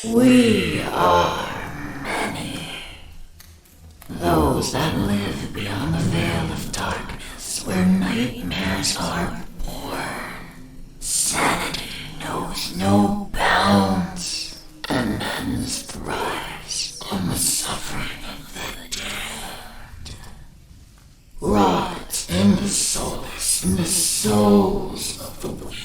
We are many. Those that live beyond the veil of darkness where nightmares are born. Sanity knows no bounds, and men's thrives on the suffering of the dead. Rot in the solace in the souls of the weak.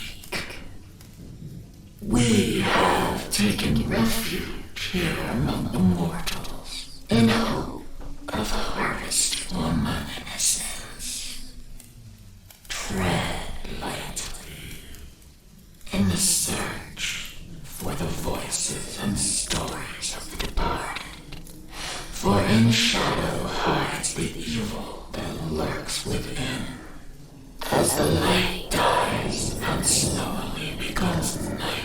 We have taken refuge here among the mortals in hope of harvest for my innocence. Tread lightly in the search for the voices and stories of the departed, for in shadow hides the evil that lurks within. As the light dies and slowly becomes night,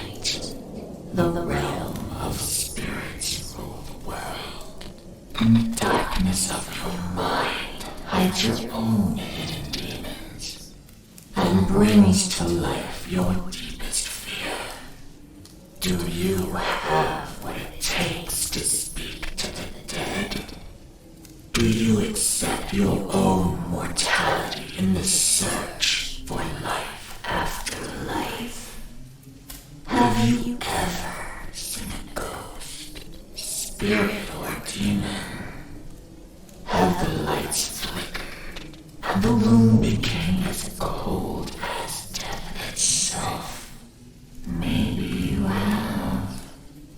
the realm of spirits rule the world, and the darkness of your mind hides your own hidden demons, and brings to life your deepest fear. Do you have what it takes to speak to the dead? Do you accept your own mortality in the search for life after life? Have you ever seen a ghost, spirit, or demon? Have the lights flickered and the room became as cold as death itself? Maybe you have.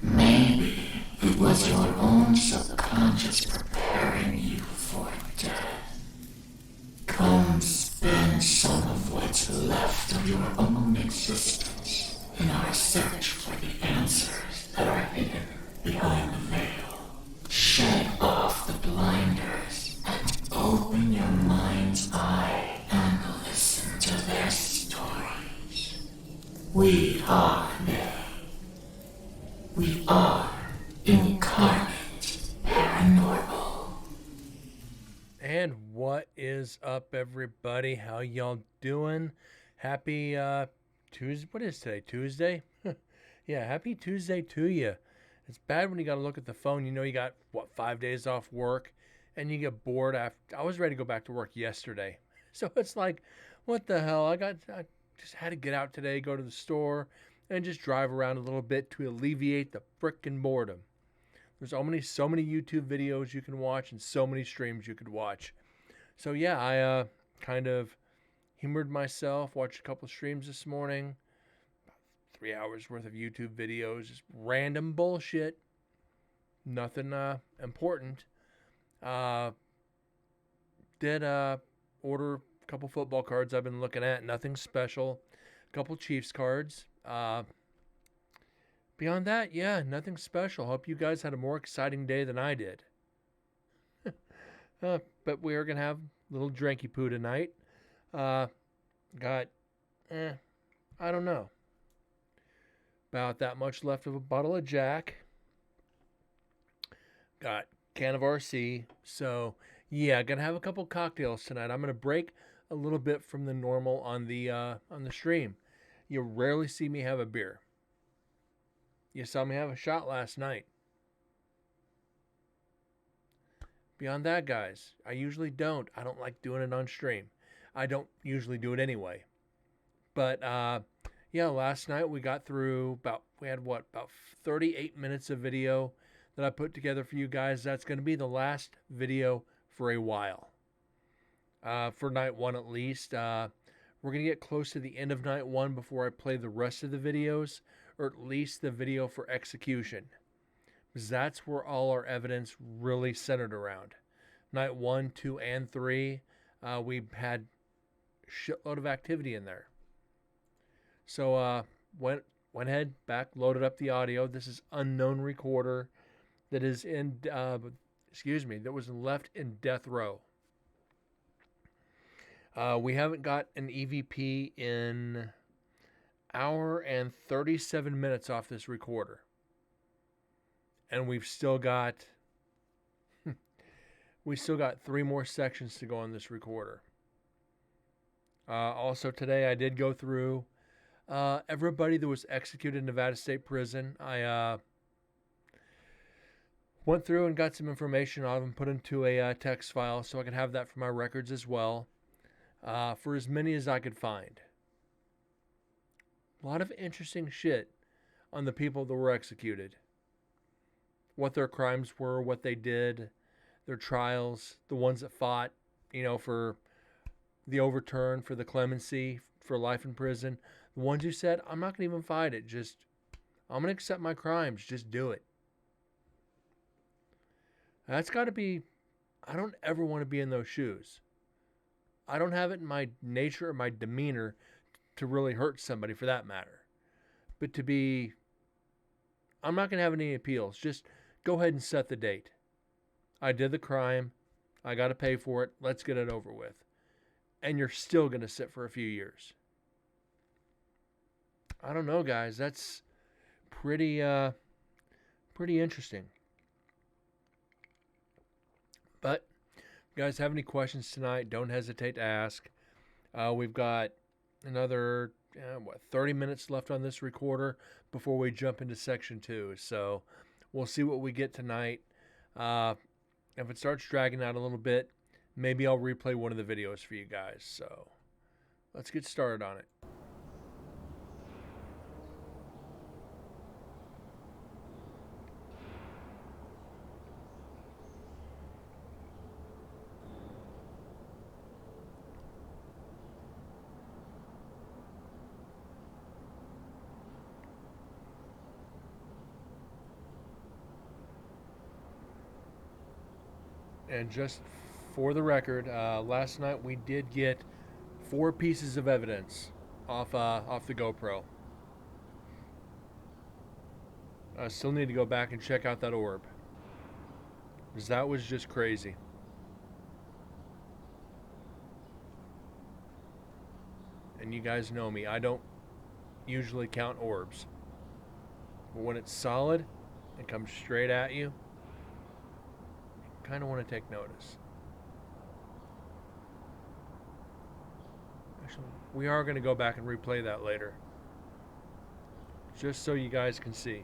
Maybe it was your own subconscious preparing you for death. Come spend some of what's left of your own existence in our search for the answers that are hidden behind the veil. Shed off the blinders and open your mind's eye and listen to their stories. We are they. We are Incarnate Paranormal. And what is up, everybody? How y'all doing? Happy Tuesday. What is today? Tuesday? Yeah, happy Tuesday to you. It's bad when you got to look at the phone. You know you got, 5 days off work, and you get bored after. I was ready to go back to work yesterday. So it's like, what the hell? I just had to get out today, go to the store, and just drive around a little bit to alleviate the frickin' boredom. There's so many YouTube videos you can watch and so many streams you could watch. So yeah, I kind of humored myself, watched a couple streams this morning, about 3 hours worth of YouTube videos, just random bullshit, nothing important. Did order a couple football cards I've been looking at, nothing special. A couple Chiefs cards. Beyond that, yeah, nothing special. Hope you guys had a more exciting day than I did. But we are going to have a little drinky poo tonight. Got, I don't know. About that much left of a bottle of Jack. Got a can of RC. So, yeah, going to have a couple cocktails tonight. I'm going to break a little bit from the normal on the stream. You rarely see me have a beer. You saw me have a shot last night. Beyond that, guys, I usually don't. I don't like doing it on stream. I don't usually do it anyway. But, yeah, last night we got through about 38 minutes of video that I put together for you guys. That's going to be the last video for a while. For night one at least. We're going to get close to the end of night one before I play the rest of the videos, or at least the video for execution. Because that's where all our evidence really centered around. Night 1, 2, and 3, we had a shitload of activity in there. So went ahead, back, loaded up the audio. This is Unknown Recorder that is in, that was left in death row. We haven't got an EVP in hour and 37 minutes off this recorder. And we've still got 3 more sections to go on this recorder. Also today I did go through everybody that was executed in Nevada State Prison. I Went through and got some information out of them, put into a text file so I could have that for my records as well, for as many as I could find. A lot of interesting shit on the people that were executed. What their crimes were, what they did, their trials, the ones that fought, for the overturn, for the clemency, for life in prison. The ones who said, I'm not going to even fight it. I'm going to accept my crimes. Just do it. That's got to be, I don't ever want to be in those shoes. I don't have it in my nature or my demeanor to really hurt somebody for that matter. But I'm not going to have any appeals. Just go ahead and set the date. I did the crime. I got to pay for it. Let's get it over with. And you're still going to sit for a few years. I don't know, guys. That's pretty interesting. But if you guys have any questions tonight, don't hesitate to ask. We've got another 30 minutes left on this recorder before we jump into section 2. So we'll see what we get tonight. If it starts dragging out a little bit, maybe I'll replay one of the videos for you guys. So let's get started on it. And just for the record, last night we did get 4 pieces of evidence off the GoPro. I still need to go back and check out that orb, because that was just crazy. And you guys know me, I don't usually count orbs. But when it's solid and comes straight at you, kind of want to take notice. Actually, we are going to go back and replay that later, just so you guys can see.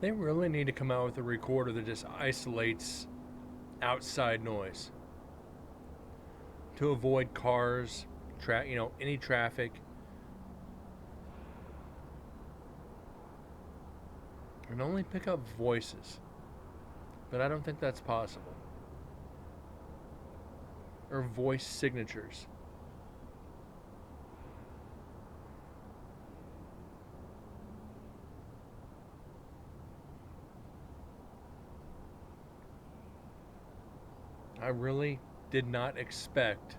They really need to come out with a recorder that just isolates outside noise to avoid cars, any traffic. And only pick up voices. But I don't think that's possible. Or voice signatures. I really did not expect,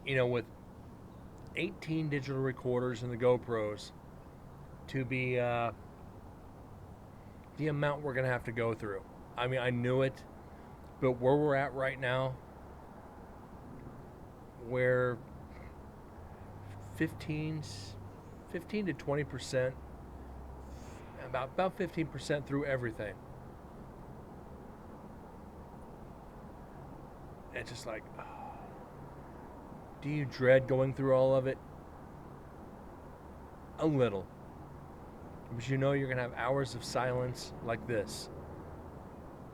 with 18 digital recorders and the GoPros, to be the amount we're going to have to go through. I mean, I knew it, but where we're at right now, where 15 to 20%, about 15% through everything. It's just like, do you dread going through all of it? A little. Because you know you're going to have hours of silence like this.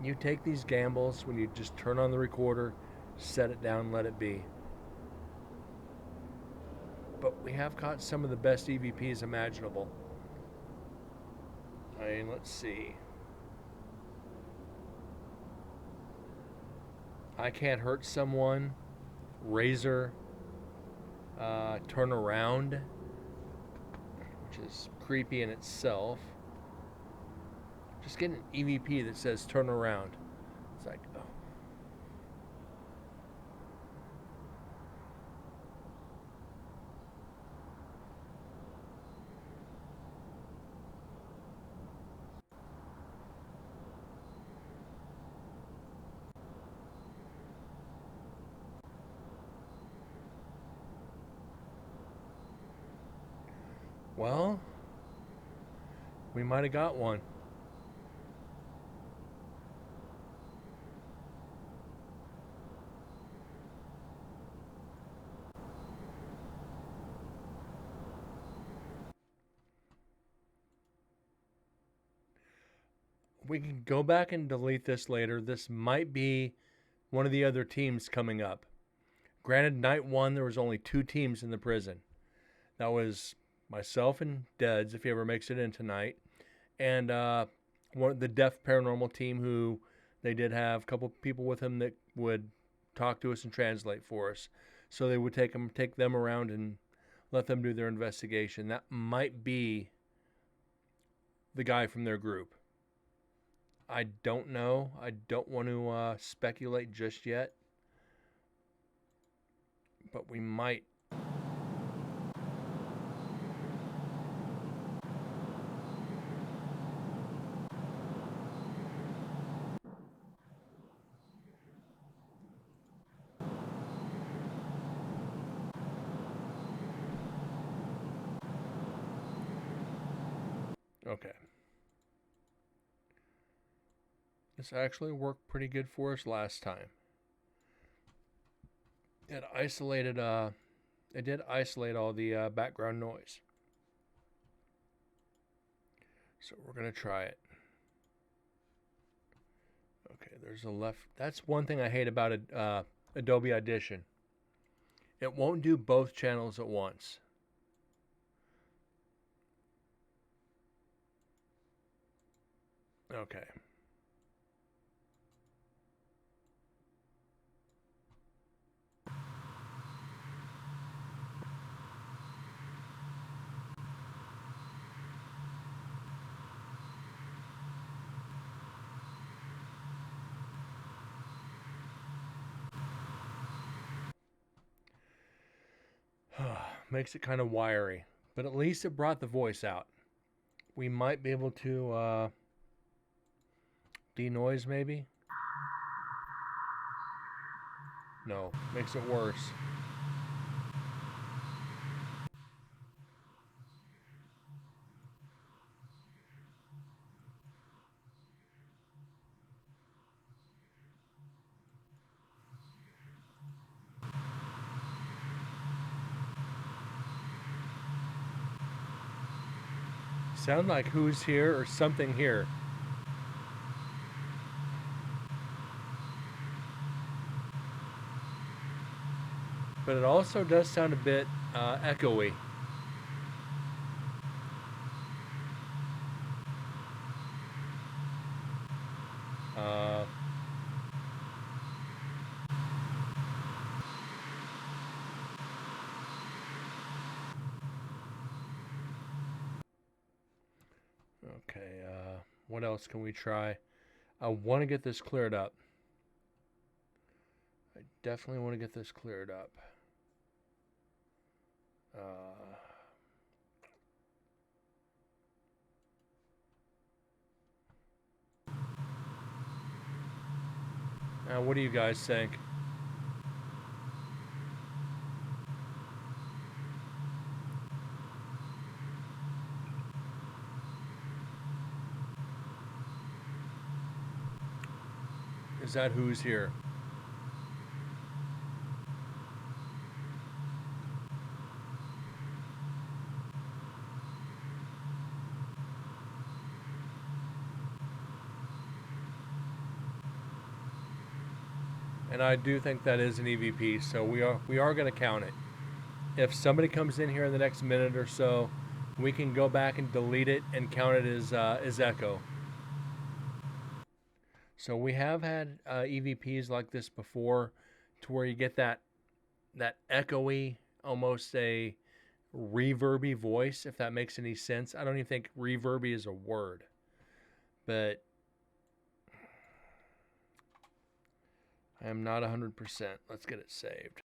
You take these gambles when you just turn on the recorder, set it down, let it be. But we have caught some of the best EVPs imaginable. I mean, let's see. I Can't Hurt Someone, Razor, Turn Around, which is creepy in itself. Just get an EVP that says turn around. It's like, oh. Well, we might have got one. We can go back and delete this later. This might be one of the other teams coming up. Granted, night one, there was only 2 teams in the prison. That was myself and Deads, if he ever makes it in tonight, and the deaf paranormal team, who they did have a couple people with him that would talk to us and translate for us. So they would take them around and let them do their investigation. That might be the guy from their group. I don't know. I don't want to speculate just yet. But we might. Okay. This actually worked pretty good for us last time. It did isolate all the background noise. So we're going to try it. Okay, there's a left. That's one thing I hate about Adobe Audition. It won't do both channels at once. Okay. Makes it kind of wiry, but at least it brought the voice out. We might be able to denoise maybe. No, makes it worse. Sound like Who's Here or Something Here. But it also does sound a bit echoey. Okay, what else can we try? I want to get this cleared up. I definitely want to get this cleared up. Now, what do you guys think? that who's here. And I do think that is an EVP, so we are going to count it. If somebody comes in here in the next minute or so, we can go back and delete it and count it as echo. So we have had EVPs like this before, to where you get that echoey, almost a reverby voice, if that makes any sense. I don't even think reverby is a word, but I am not 100%. Let's get it saved.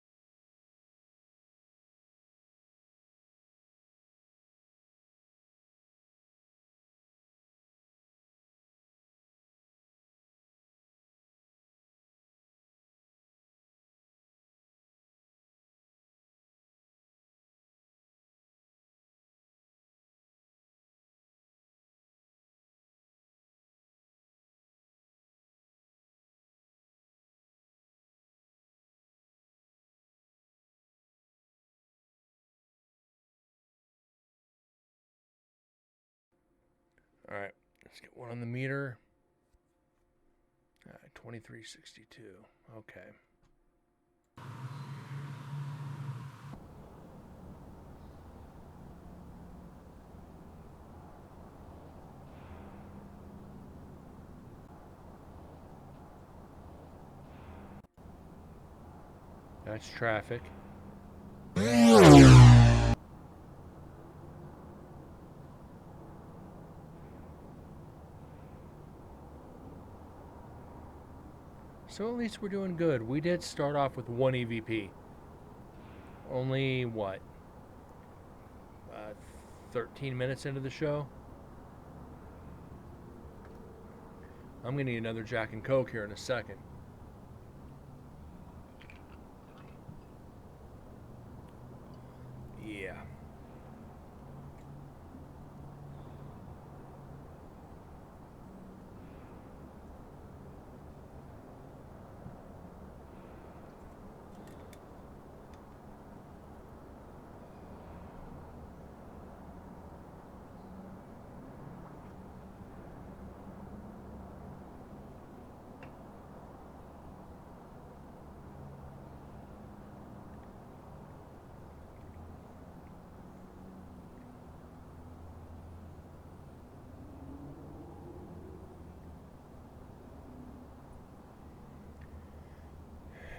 All right, let's get one on the meter. 2362. Okay. That's traffic. So at least we're doing good. We did start off with one EVP. Only what? 13 minutes into the show? I'm going to need another Jack and Coke here in a second. Yeah.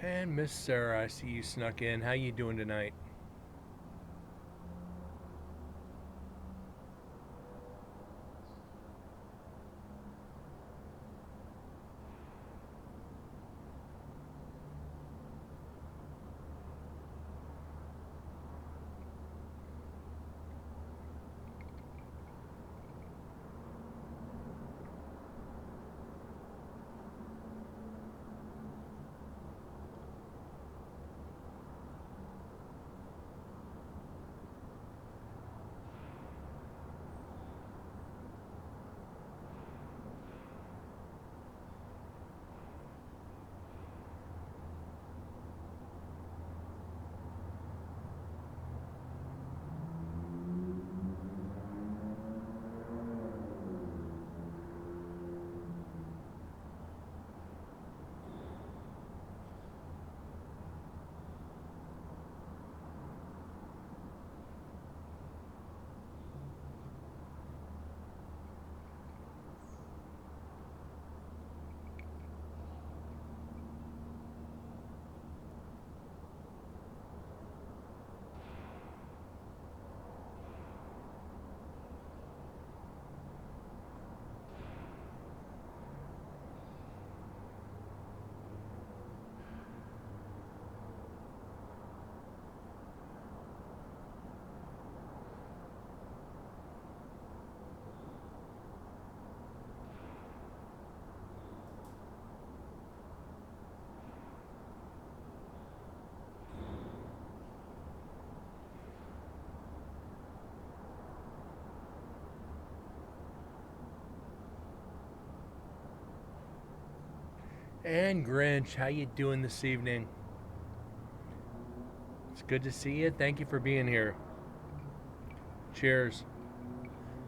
And Miss Sarah, I see you snuck in. How you doing tonight? And Grinch, how you doing this evening? It's good to see you. Thank you for being here. Cheers.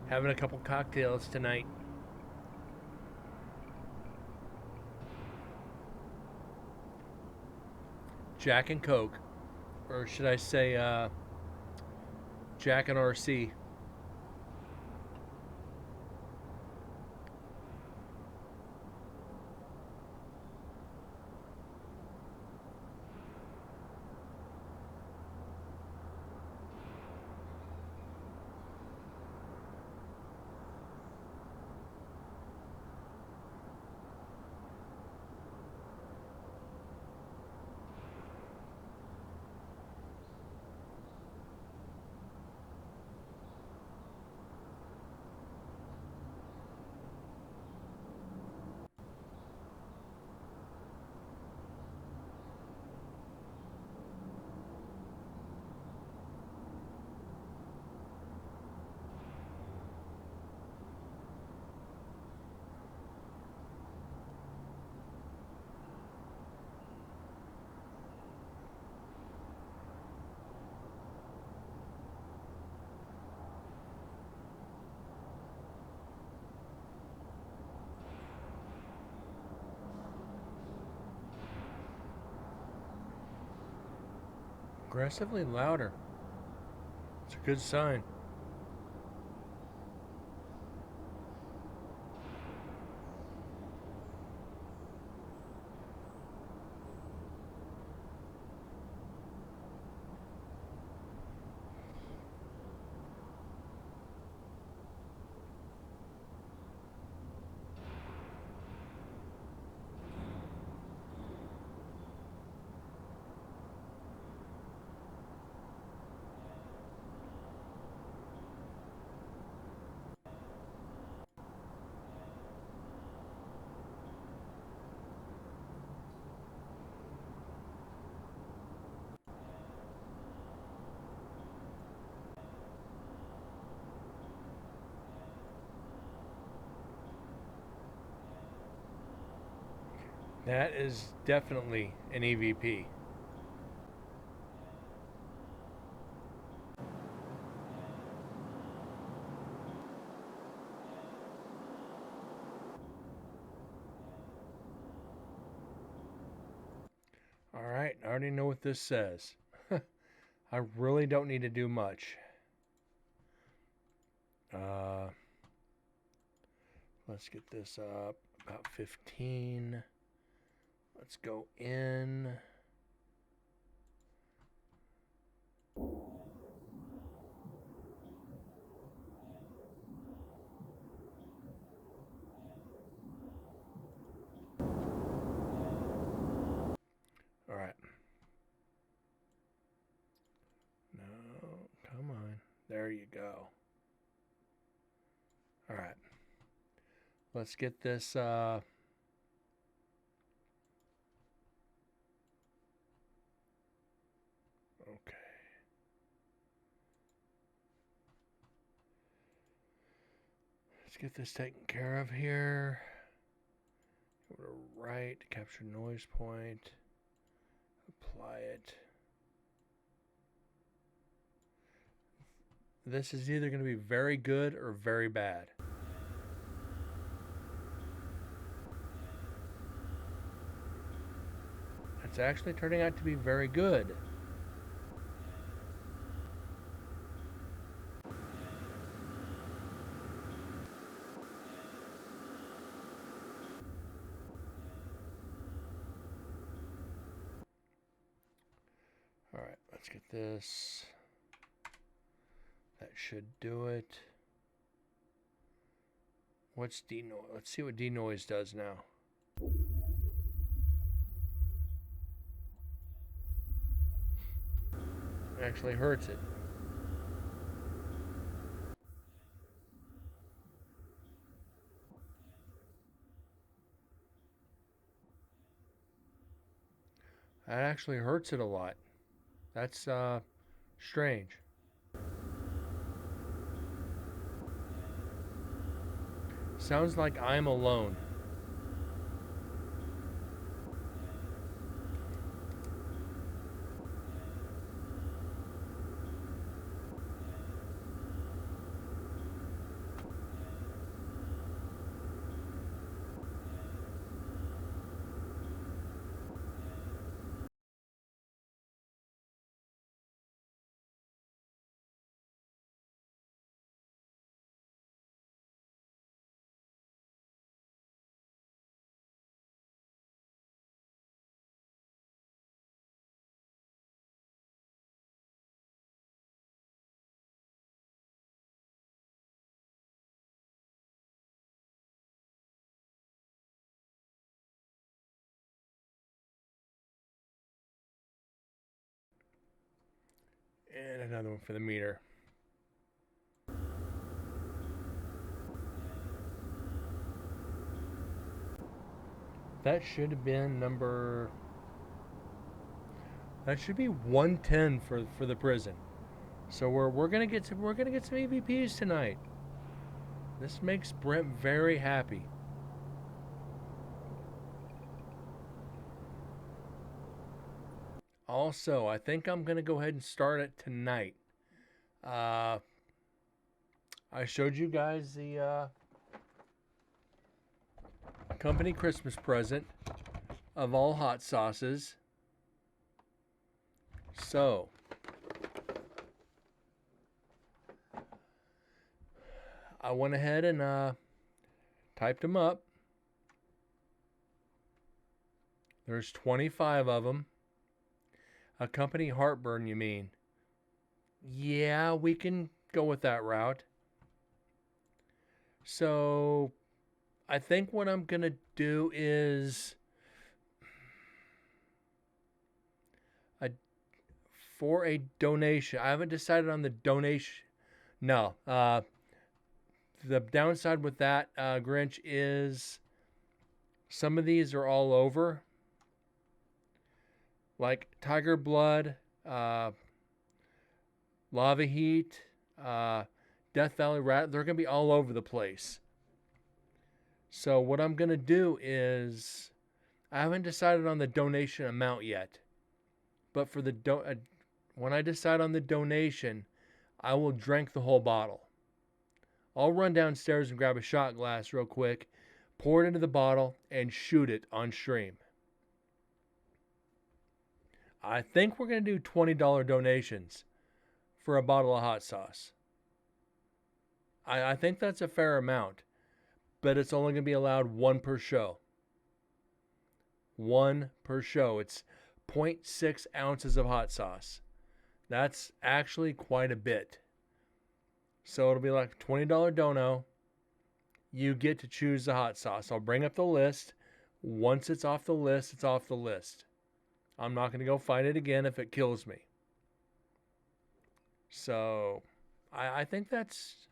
Having a couple cocktails tonight. Jack and Coke. Or should I say, Jack and RC. Aggressively louder. It's a good sign. That is definitely an EVP. Alright, I already know what this says. I really don't need to do much. Uh, let's get this up about 15. Let's go in. Alright. No, come on. There you go. Alright. Let's get this okay. Let's get this taken care of here. Go to right, capture noise point. Apply it. This is either going to be very good or very bad. It's actually turning out to be very good. Alright, let's get this. That should do it. What's denoise? Let's see what denoise does now. Actually hurts it. That actually hurts it a lot. That's strange. Sounds like I'm alone. And another one for the meter. That should have been number. That should be 110 for the prison. So we're gonna get some EVPs tonight. This makes Brent very happy. Also, I think I'm gonna go ahead and start it tonight. I showed you guys the company Christmas present of all hot sauces. So, I went ahead and typed them up. There's 25 of them. A company heartburn, you mean? Yeah, we can go with that route. So, I think what I'm going to do is for a donation. I haven't decided on the donation. No. The downside with that, Grinch, is some of these are all over. Like Tiger Blood, Lava Heat, Death Valley Rat. They're going to be all over the place. So what I'm going to do is, I haven't decided on the donation amount yet. But for the when I decide on the donation, I will drink the whole bottle. I'll run downstairs and grab a shot glass real quick, pour it into the bottle, and shoot it on stream. I think we're going to do $20 donations for a bottle of hot sauce. I think that's a fair amount, but it's only going to be allowed one per show. One per show. It's 0.6 ounces of hot sauce. That's actually quite a bit. So it'll be like a $20 dono. You get to choose the hot sauce. I'll bring up the list. Once it's off the list, it's off the list. I'm not going to go find it again if it kills me. So I think that's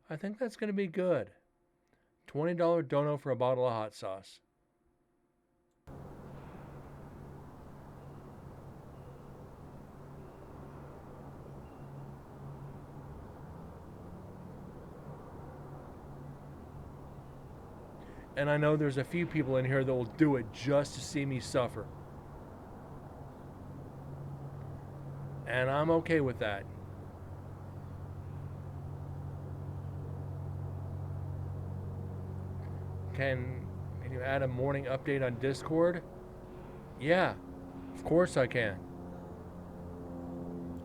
going to be good. $20 dono for a bottle of hot sauce. And I know there's a few people in here that will do it just to see me suffer. And I'm okay with that. Can you add a morning update on Discord? Yeah, of course I can.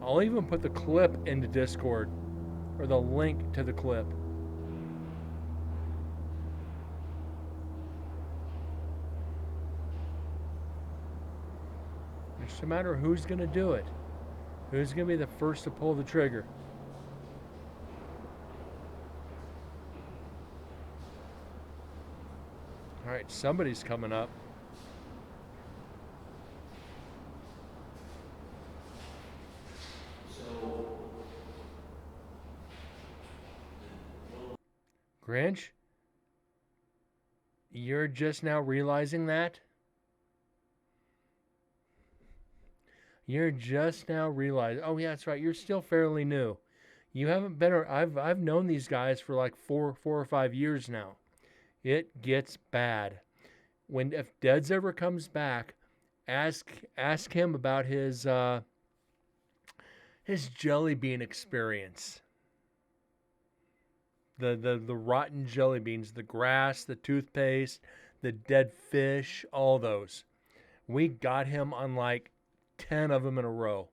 I'll even put the clip into Discord, or the link to the clip. It's just a matter of who's going to do it. Who's going to be the first to pull the trigger? All right, somebody's coming up. Grinch? You're just now realizing that? You're just now realizing. Oh yeah, that's right. You're still fairly new. You haven't been. I've known these guys for like four or 5 years now. It gets bad. If Deads ever comes back, ask him about his jelly bean experience. The rotten jelly beans, the grass, the toothpaste, the dead fish, all those. We got him on like 10 of them in a row.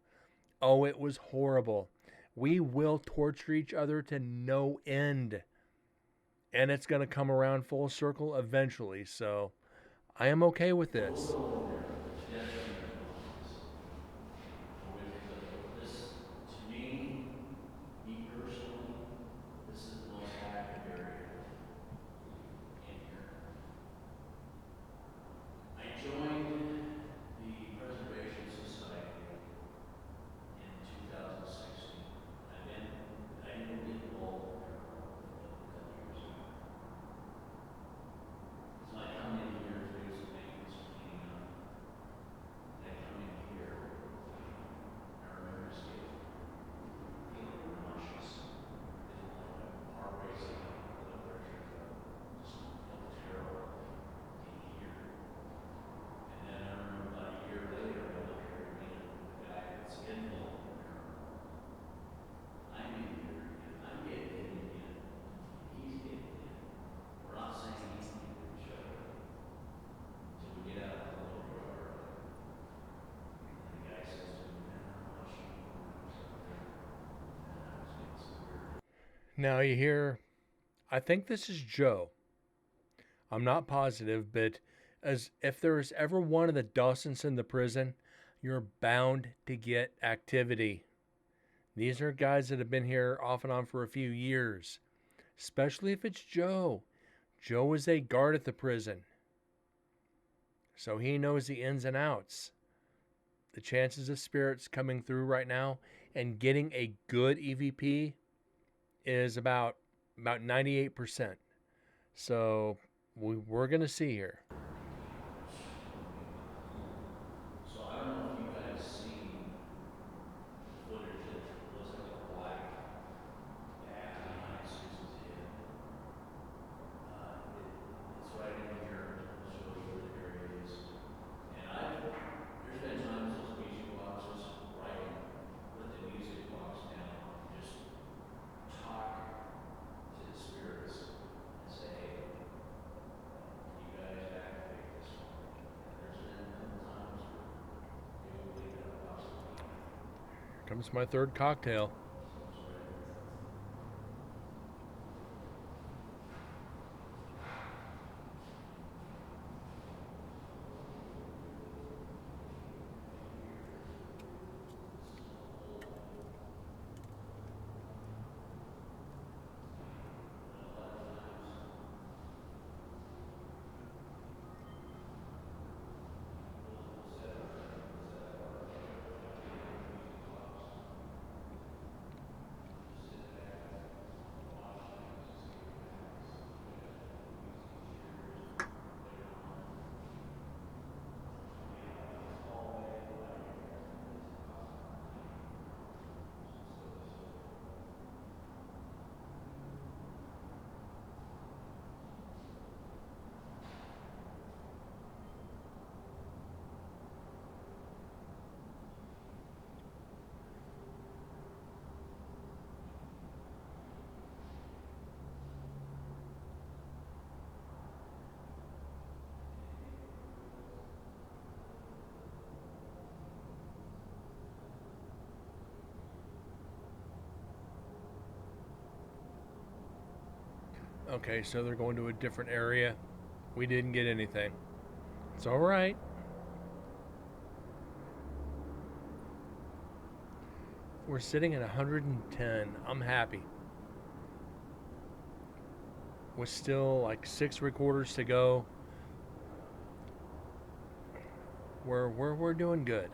Oh, it was horrible. We will torture each other to no end. And it's going to come around full circle eventually. So I am okay with this. Now you hear, I think this is Joe. I'm not positive, but as if there is ever one of the Dawsons in the prison, you're bound to get activity. These are guys that have been here off and on for a few years, especially if it's Joe. Joe is a guard at the prison, so he knows the ins and outs. The chances of spirits coming through right now and getting a good EVP is about 98%. So we're going to see here. So I don't know if you guys seen the footage that looks like a black bag behind Susan's head. It's right in here. I'll show you where the area is. And there's been times those music boxes, where I can put the music box down and just talk to the spirits and say, hey, can you guys activate this one? And there's been a couple times where they will leave that box alone. Here comes my third cocktail. Okay, so they're going to a different area. We didn't get anything. It's all right. We're sitting at 110. I'm happy. With still like 6 recorders to go. We're doing good.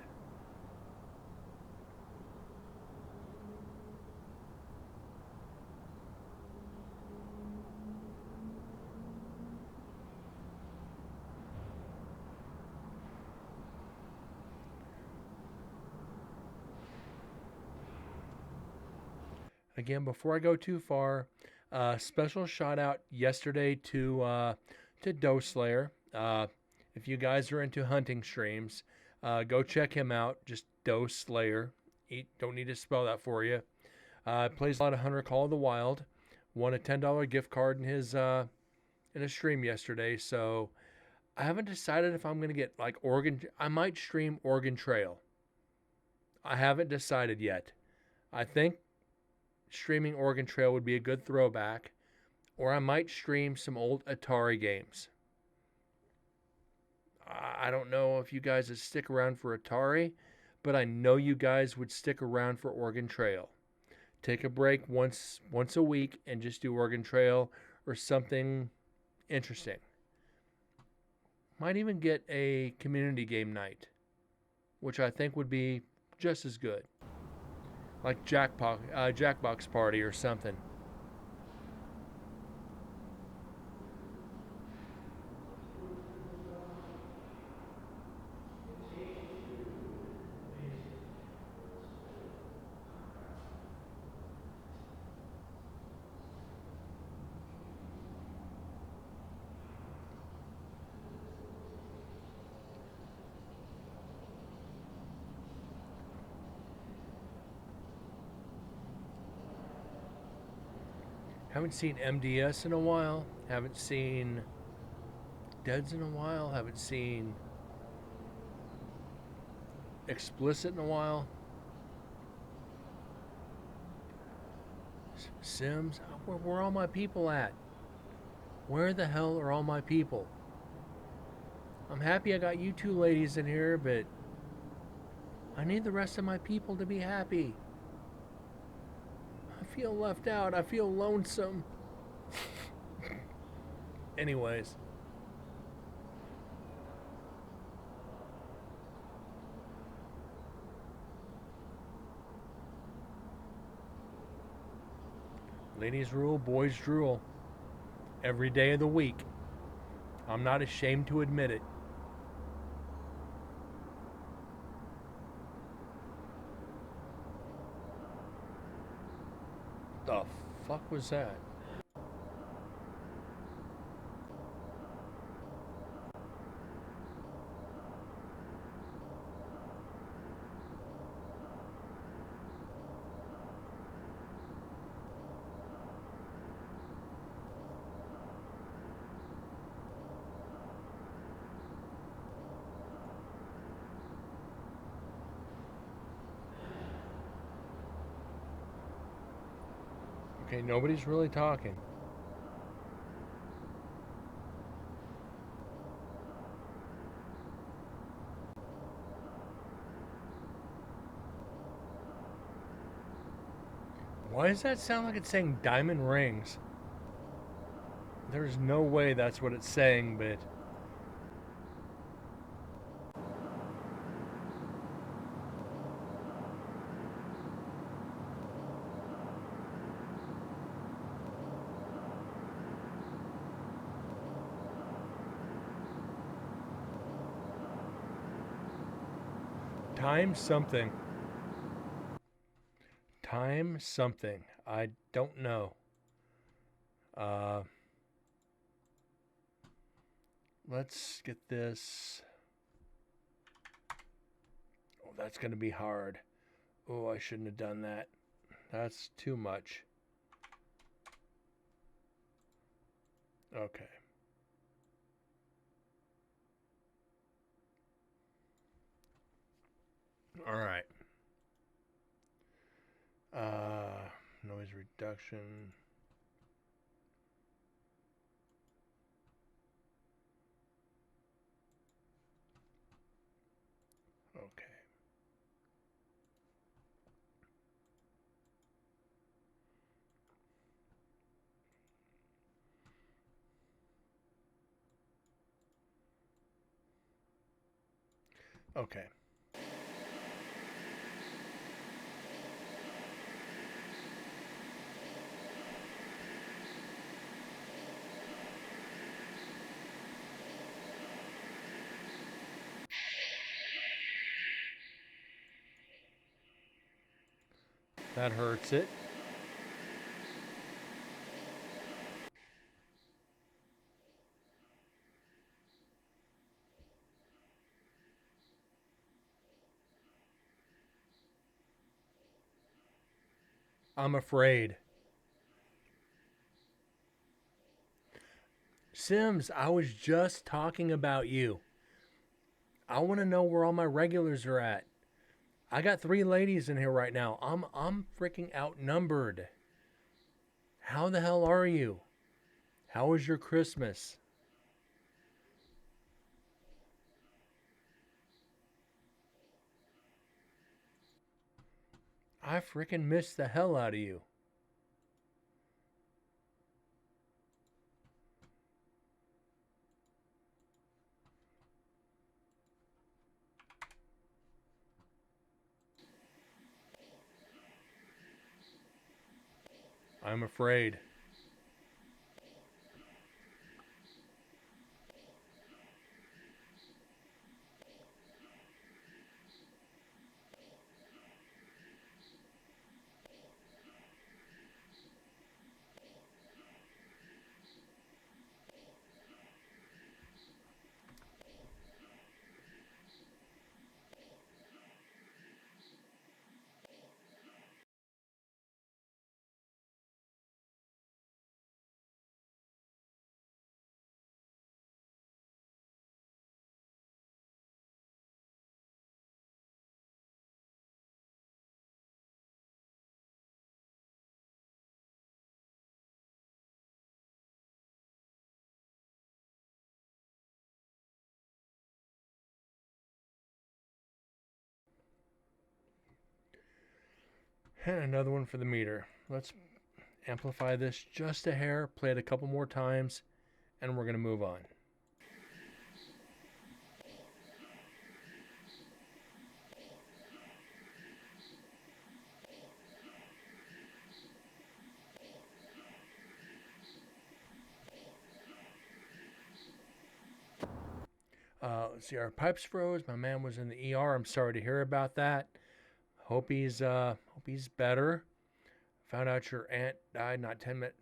Again, before I go too far, special shout out yesterday to Dose Slayer. If you guys are into hunting streams, go check him out. Just Dose Slayer. Don't need to spell that for you. Plays a lot of Hunter Call of the Wild. Won a $10 gift card in his in a stream yesterday. So I haven't decided if I'm gonna get like Oregon. I might stream Oregon Trail. I haven't decided yet. I think streaming Oregon Trail would be a good throwback, or I might stream some old Atari games. I don't know if you guys would stick around for Atari, but I know you guys would stick around for Oregon Trail. Take a break once a week and just do Oregon Trail or something interesting. Might even get a community game night, which I think would be just as good. Like Jackbox Party or something. Haven't seen MDS in a while. Haven't seen Deads in a while. Haven't seen Explicit in a while. Sims, where are all my people at? Where the hell are all my people? I'm happy I got you two ladies in here, but I need the rest of my people to be happy. I feel left out. I feel lonesome. Anyways. Ladies rule, boys drool. Every day of the week. I'm not ashamed to admit it. The fuck was that? Okay, nobody's really talking. Why does that sound like it's saying diamond rings? There's no way that's what it's saying, but... Time something. Time something. I don't know. Let's get this. Oh, that's going to be hard. Oh, I shouldn't have done that. That's too much. Okay. All right. Noise reduction. Okay. Okay. That hurts it. I'm afraid. Sims, I was just talking about you. I want to know where all my regulars are at. I got 3 ladies in here right now. I'm freaking outnumbered. How the hell are you? How was your Christmas? I freaking missed the hell out of you. I'm afraid. And another one for the meter. Let's amplify this just a hair, play it a couple more times, and we're going to move on. Let's see, our pipes froze. My man was in the ER. I'm sorry to hear about that. Hope he's better. Found out your aunt died not 10 minutes.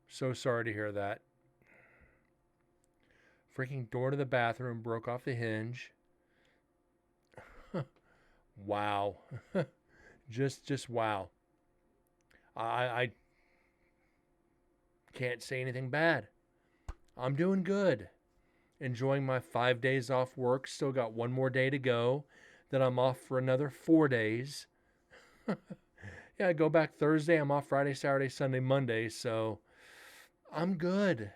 So sorry to hear that. Freaking door to the bathroom broke off the hinge. Wow. just wow. I can't say anything bad. I'm doing good. Enjoying my 5 days off work. Still got one more day to go. Then I'm off for another 4 days. Yeah, I go back Thursday. I'm off Friday, Saturday, Sunday, Monday. So I'm good.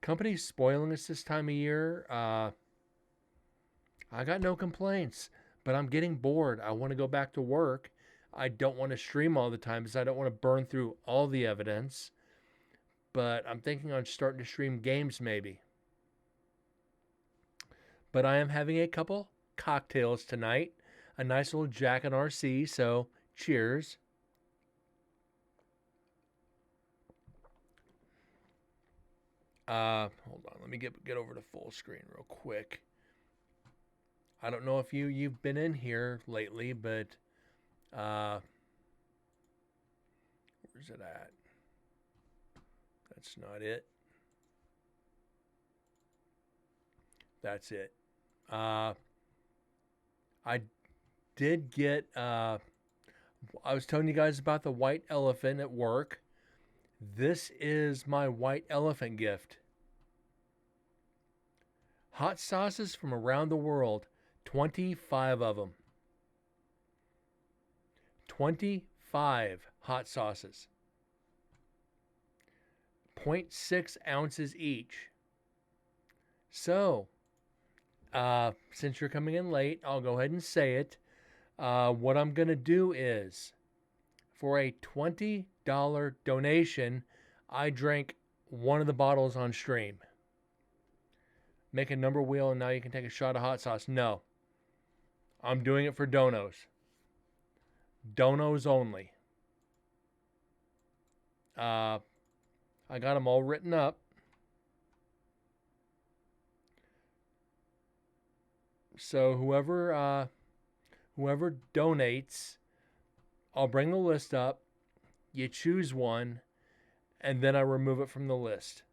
Company's spoiling us this time of year. I got no complaints, but I'm getting bored. I want to go back to work. I don't want to stream all the time because I don't want to burn through all the evidence. But I'm thinking on starting to stream games maybe. But I am having a couple cocktails tonight. A nice little Jack and RC, so cheers. Hold on, let me get over to full screen real quick. I don't know if you've been in here lately, but where's it at? That's not it. That's it. I did get, I was telling you guys about the white elephant at work. This is my white elephant gift. Hot sauces from around the world. 25 of them. 25 hot sauces. 0.6 ounces each. So, since you're coming in late, I'll go ahead and say it. What I'm going to do is, for a $20 donation, I drank one of the bottles on stream. Make a number wheel and now you can take a shot of hot sauce. No. I'm doing it for donos. Donos only. I got them all written up. So whoever donates, I'll bring the list up. You choose one, and then I remove it from the list.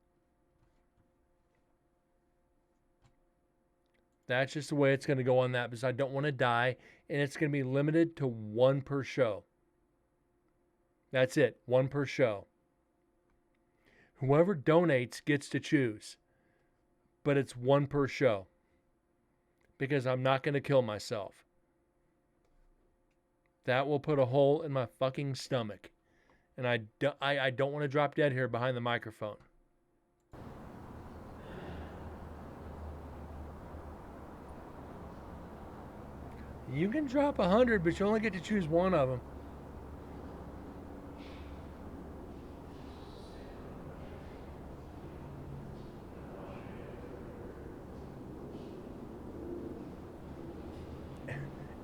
That's just the way it's going to go on that because I don't want to die, and it's going to be limited to one per show. That's it, one per show. Whoever donates gets to choose, but it's one per show because I'm not going to kill myself. That will put a hole in my fucking stomach, and I don't want to drop dead here behind the microphone. You can drop 100, but you only get to choose one of them.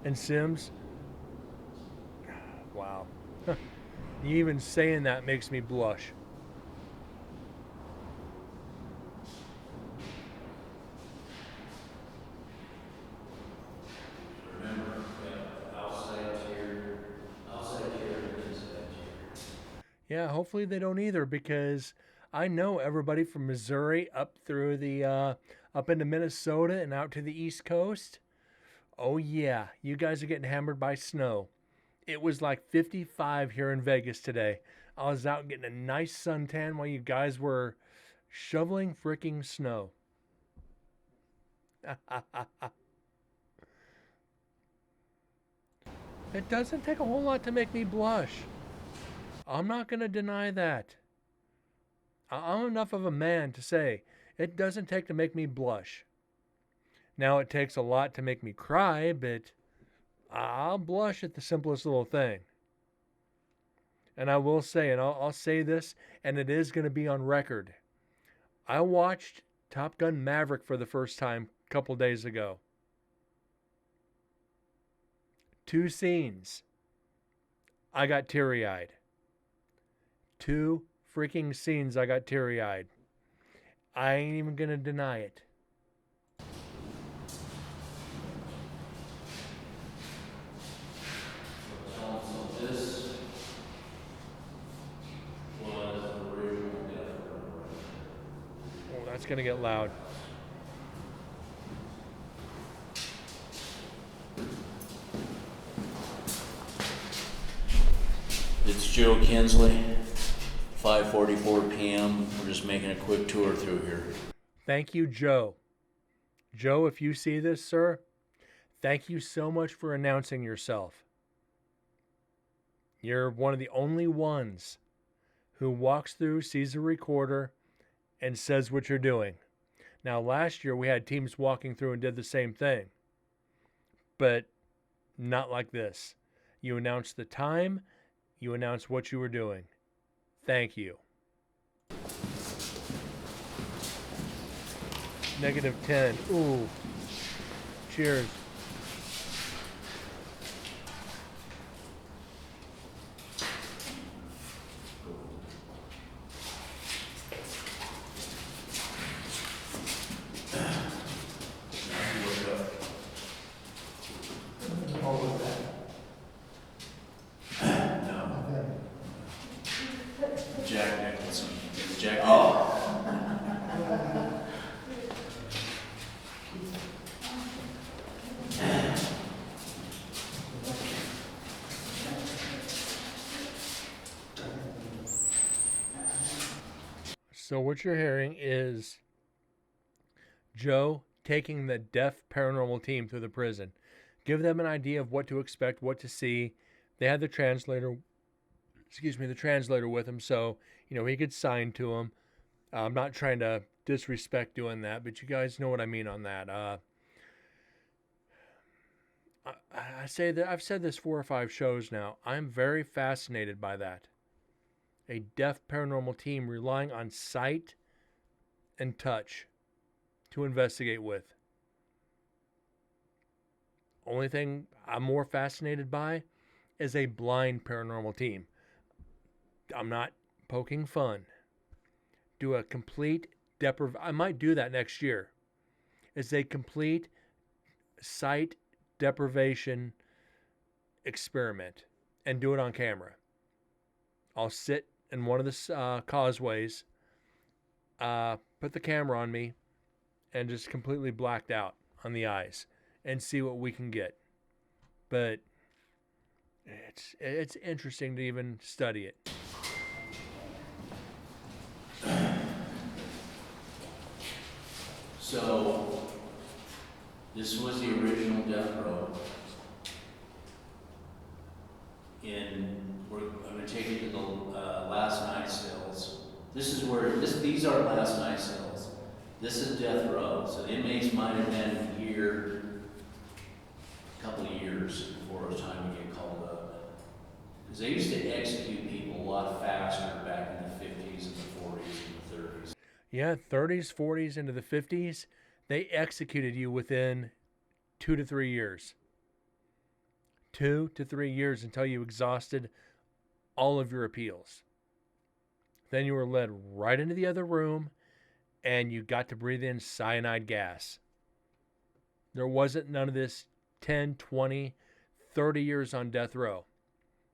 And Sims, wow. You even saying that makes me blush. Yeah, hopefully they don't either because I know everybody from Missouri up through the up into Minnesota and out to the East Coast. Oh yeah, you guys are getting hammered by snow. It was like 55 here in Vegas today. I was out getting a nice suntan while you guys were shoveling freaking snow. It doesn't take a whole lot to make me blush. I'm not going to deny that. I'm enough of a man to say it doesn't take to make me blush. Now, it takes a lot to make me cry, but I'll blush at the simplest little thing. And I will say, and I'll say this, and it is going to be on record. I watched Top Gun Maverick for the first time a couple days ago. 2 scenes. I got teary-eyed. 2 freaking scenes I got teary-eyed. I ain't even going to deny it. So this was the original Death Row. Oh, that's going to get loud. It's Joe Kinsley, 5:44 p.m. We're just making a quick tour through here. Thank you, Joe. Joe, if you see this, sir, thank you so much for announcing yourself. You're one of the only ones who walks through, sees a recorder, and says what you're doing. Now, last year we had teams walking through and did the same thing, but not like this. You announced the time, you announced what you were doing. Thank you. -10. Ooh. Cheers. Jack Nicholson. Jack Nicholson. So what you're hearing is Joe taking the deaf paranormal team through the prison. Give them an idea of what to expect, what to see. They had the translator with him, so he could sign to him. I'm not trying to disrespect doing that, but you guys know what I mean on that. I say that I've said this 4 or 5 shows now. I'm very fascinated by that. A deaf paranormal team relying on sight and touch to investigate with. Only thing I'm more fascinated by is a blind paranormal team. I'm not poking fun. Do a complete I might do that next year. It's a complete sight deprivation experiment and do it on camera. I'll sit in one of the causeways, put the camera on me, and just completely blacked out on the eyes and see what we can get. But it's interesting to even study it. So, this was the original Death Row. I'm going to take you to the last night cells. These are last night cells. This is Death Row. So the inmates might have been a couple of years before it was time to get called up. Because they used to execute people a lot faster back in the 50s and the 40s and the 30s. Yeah, 30s, 40s, into the 50s, they executed you within 2 to 3 years. 2 to 3 years until you exhausted all of your appeals. Then you were led right into the other room and you got to breathe in cyanide gas. There wasn't none of this 10, 20, 30 years on death row.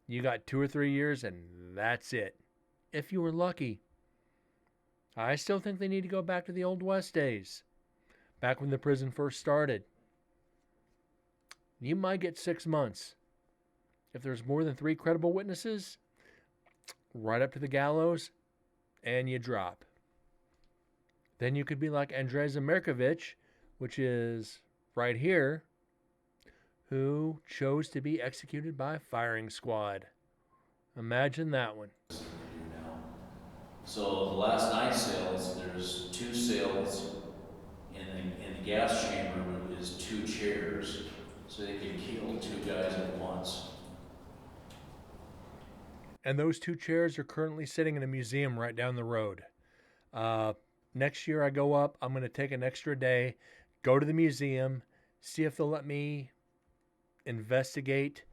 You got 2 or 3 years and that's it. If you were lucky. I still think they need to go back to the Old West days. Back when the prison first started. You might get 6 months. If there's more than 3 credible witnesses, right up to the gallows, and you drop. Then you could be like Andrei Zamerkovich, which is right here, who chose to be executed by firing squad. Imagine that one. So the last night cells, there's 2 cells. In the gas chamber is 2 chairs. so they could kill two guys at once. And those 2 chairs are currently sitting in a museum right down the road. Next year I go up, I'm going to take an extra day, go to the museum, see if they'll let me investigate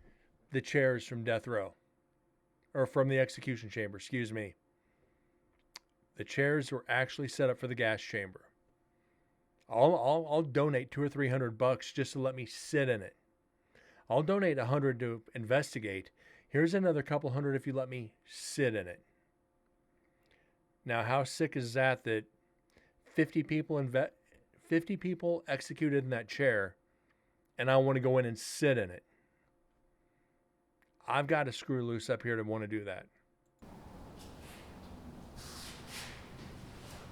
the chairs from death row. Or from the execution chamber, excuse me. The chairs were actually set up for the gas chamber. I'll donate $200 or $300 just to let me sit in it. I'll donate $100 to investigate. Here's another couple hundred if you let me sit in it. Now, how sick is that 50 people executed in that chair, and I want to go in and sit in it? I've got to screw loose up here to want to do that.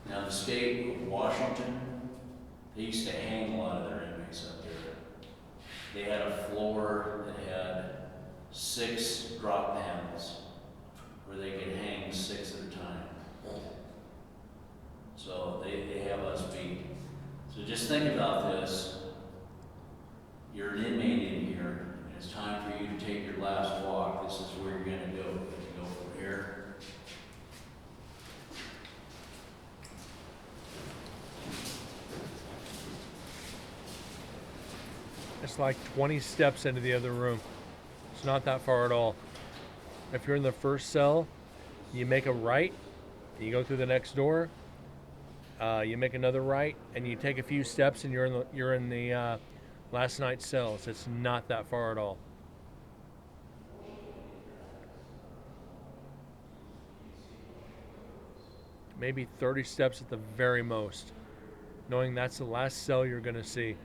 Now, the state of Washington, they used to hang a lot of their inmates up there. They had a floor that had 6 drop panels where they could hang 6 at a time. So they have us beat. So just think about this. You're an inmate in here, and it's time for you to take your last walk. This is where you're going to go. You're going to go from here. It's like 20 steps into the other room. It's not that far at all. If you're in the first cell, you make a right, and you go through the next door. You make another right, and you take a few steps, and you're in the last night's cells. It's not that far at all. Maybe 30 steps at the very most, knowing that's the last cell you're going to see.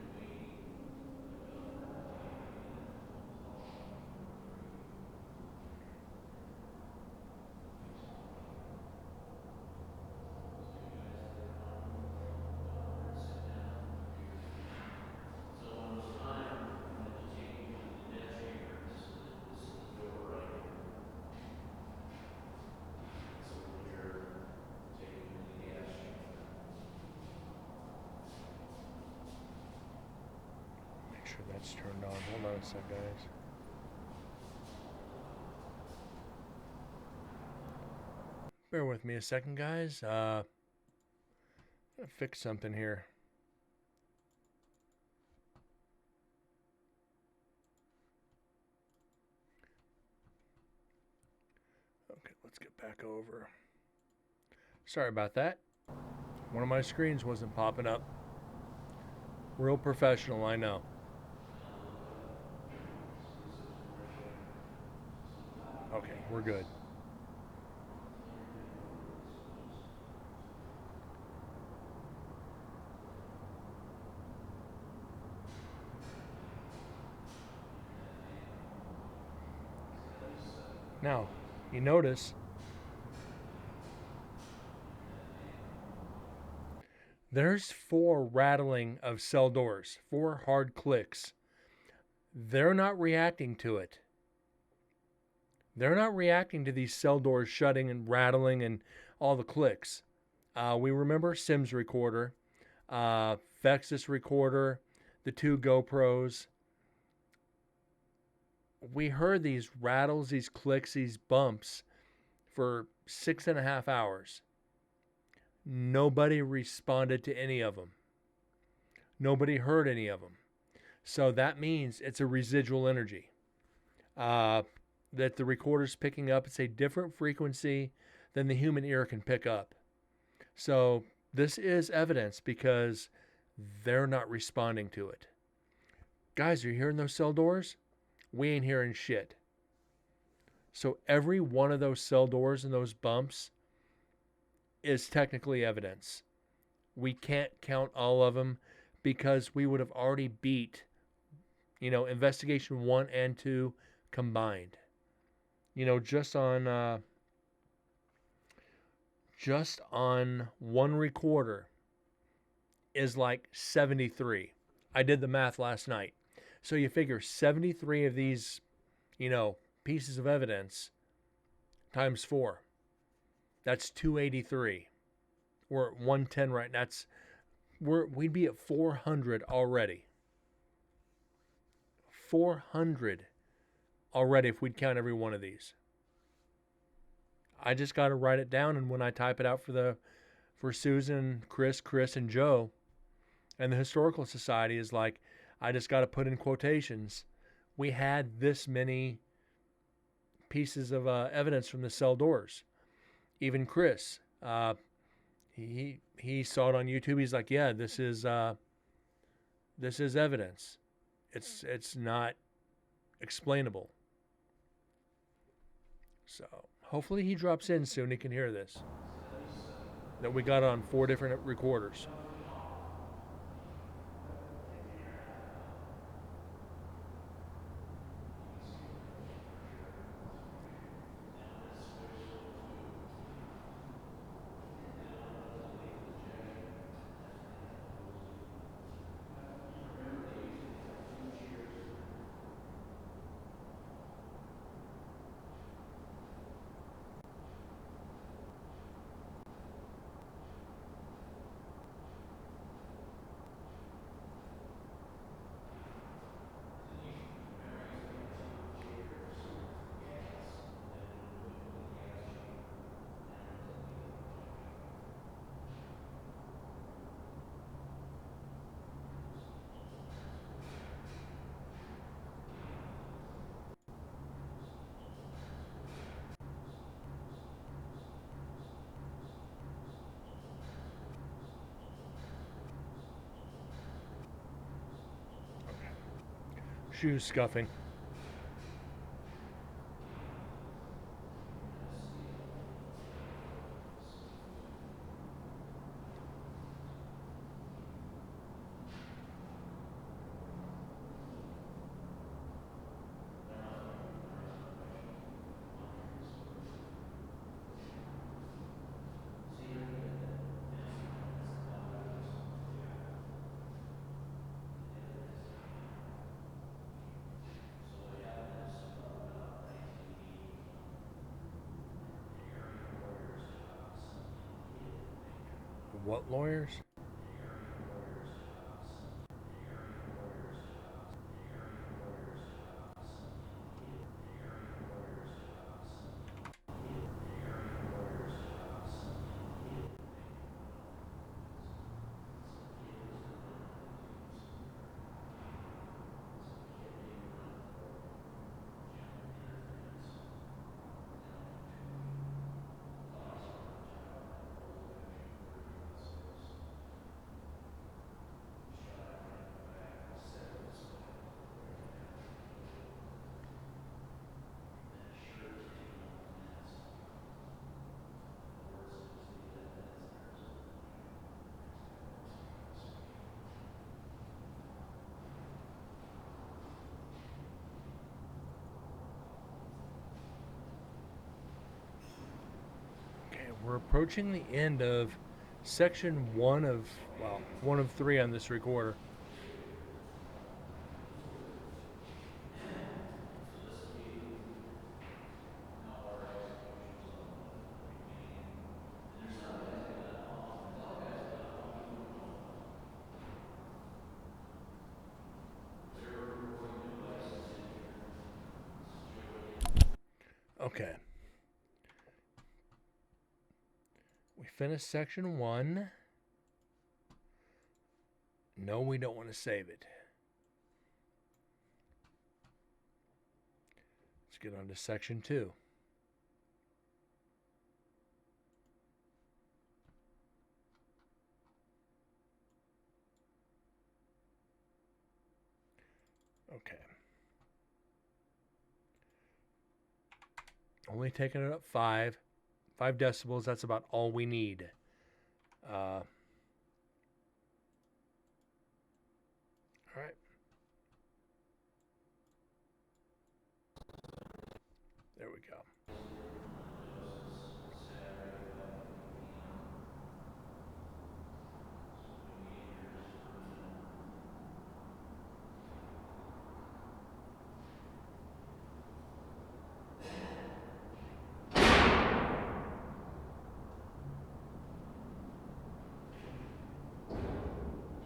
Make sure that's turned on. Hold on a sec, guys. Bear with me a second, guys. Gotta fix something here. Okay, let's get back over. Sorry about that. One of my screens wasn't popping up. Real professional, I know. Okay, we're good. Now, you notice there's 4 rattling of cell doors, 4 hard clicks. They're not reacting to it. They're not reacting to these cell doors shutting and rattling and all the clicks. We remember Sims recorder, Vexus recorder, the 2 GoPros. We heard these rattles, these clicks, these bumps for 6.5 hours. Nobody responded to any of them. Nobody heard any of them. So that means it's a residual energy that the recorder's picking up. It's a different frequency than the human ear can pick up. So this is evidence because they're not responding to it. Guys, are you hearing those cell doors? We ain't hearing shit. So every one of those cell doors and those bumps is technically evidence. We can't count all of them because we would have already beat, investigation 1 and 2 combined. Just on one recorder is like 73. I did the math last night. So you figure 73 of these, pieces of evidence times 4. That's 283. We're at 110 right now. We'd be at 400 already. 400 already if we'd count every one of these. I just got to write it down, and when I type it out for Susan, Chris, and Joe, and the Historical Society is like, I just got to put in quotations. We had this many pieces of evidence from the cell doors. Even Chris, he saw it on YouTube. He's like, yeah, this is evidence. It's not explainable. So hopefully he drops in soon. He can hear this. That we got on 4 different recorders. Shoes scuffing. What lawyers? We're approaching the end of section 1 of, well, 1 of 3 on this recorder. Okay. We finished section 1. No, we don't want to save it. Let's get on to section 2. Okay. Only taking it up 5 decibels. That's about all we need. All right. There we go.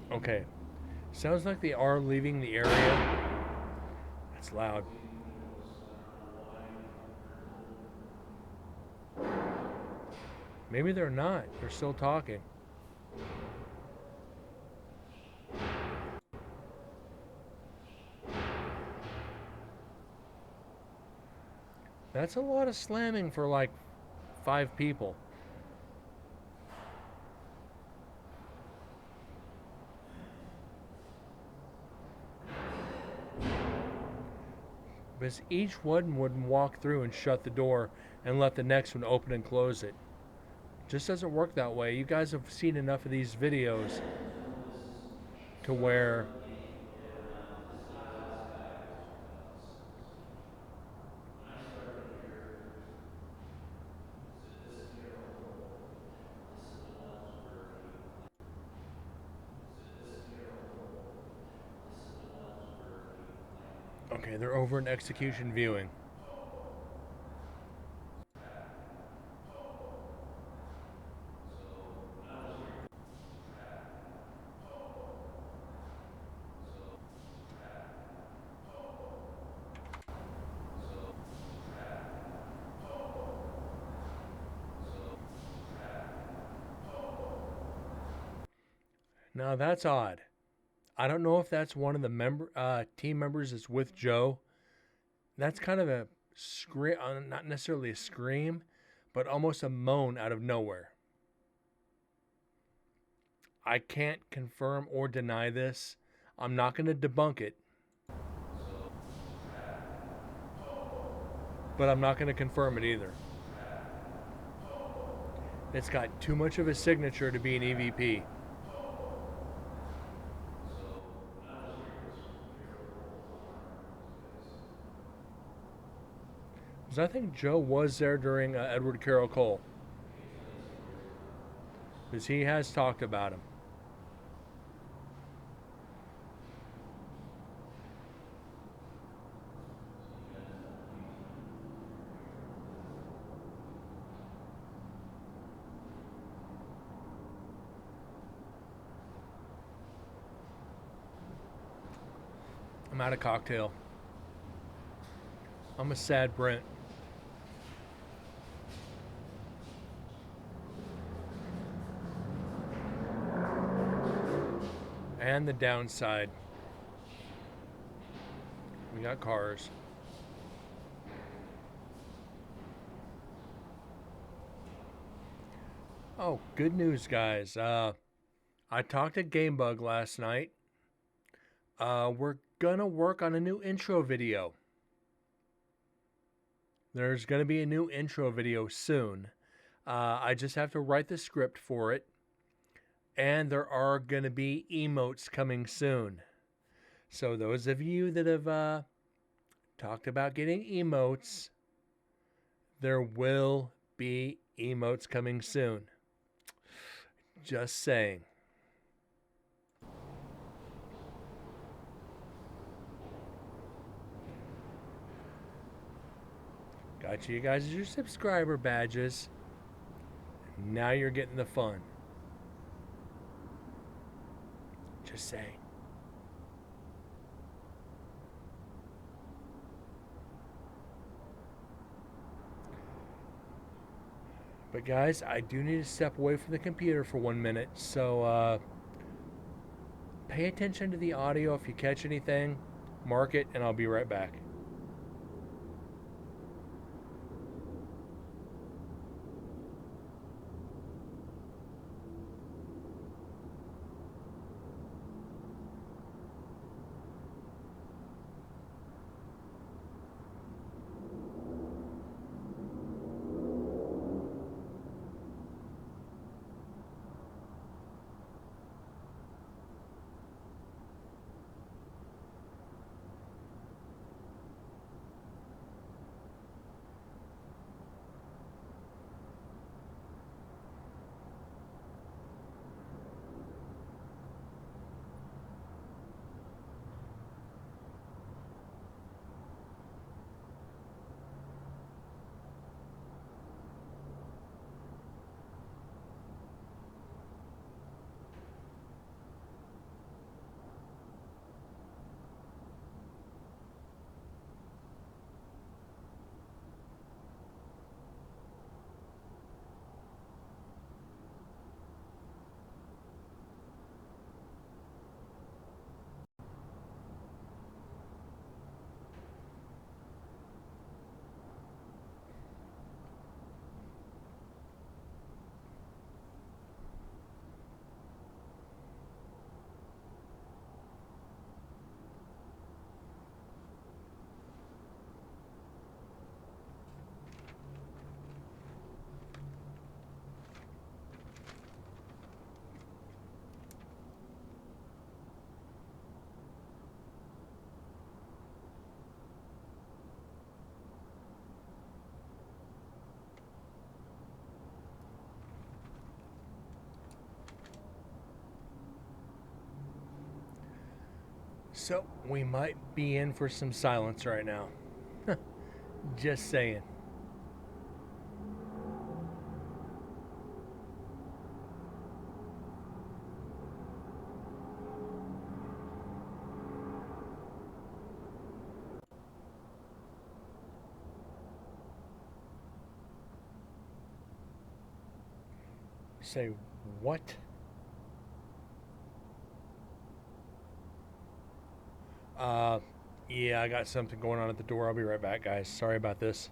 Okay. Sounds like they are leaving the area. It's loud. Maybe they're not. They're still talking. That's a lot of slamming for like 5 people. Because each one would walk through and shut the door and let the next one open and close it. Just doesn't work that way. You guys have seen enough of these videos to where okay, they're over in execution viewing. Now that's odd. I don't know if that's one of the team members that's with Joe. That's kind of a scream, not necessarily a scream, but almost a moan out of nowhere. I can't confirm or deny this. I'm not going to debunk it. But I'm not going to confirm it either. It's got too much of a signature to be an EVP. Because I think Joe was there during Edward Carroll Cole. Because he has talked about him. I'm out of cocktail. I'm a sad Brent. And the downside. We got cars. Oh, good news, guys. I talked to Gamebug last night. We're gonna work on a new intro video. There's gonna be a new intro video soon. I just have to write the script for it. And there are gonna be emotes coming soon. So those of you that have talked about getting emotes, there will be emotes coming soon. Just saying. Got you guys as your subscriber badges. Now you're getting the fun. Just saying. But guys, I do need to step away from the computer for 1 minute, so pay attention to the audio. If you catch anything, mark it, and I'll be right back. So we might be in for some silence right now. Just saying. Say what? Uh, yeah, I got something going on at the door. I'll be right back, guys. Sorry about this.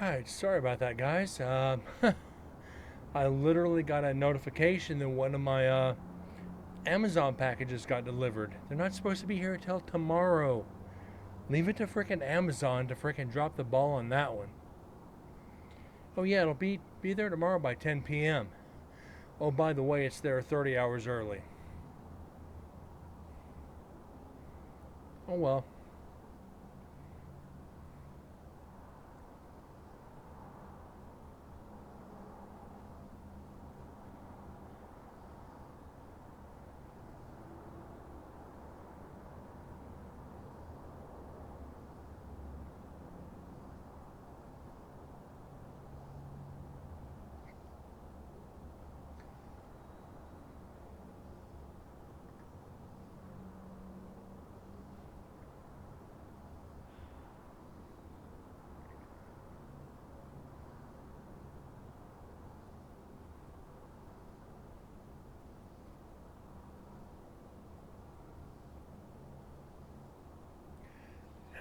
Alright, sorry about that, guys. I literally got a notification that one of my Amazon packages got delivered. They're not supposed to be here till tomorrow. Leave it to frickin' Amazon to frickin' drop the ball on that one. Oh yeah, it'll be there tomorrow by 10 p.m. Oh, by the way, it's there 30 hours early. Oh well.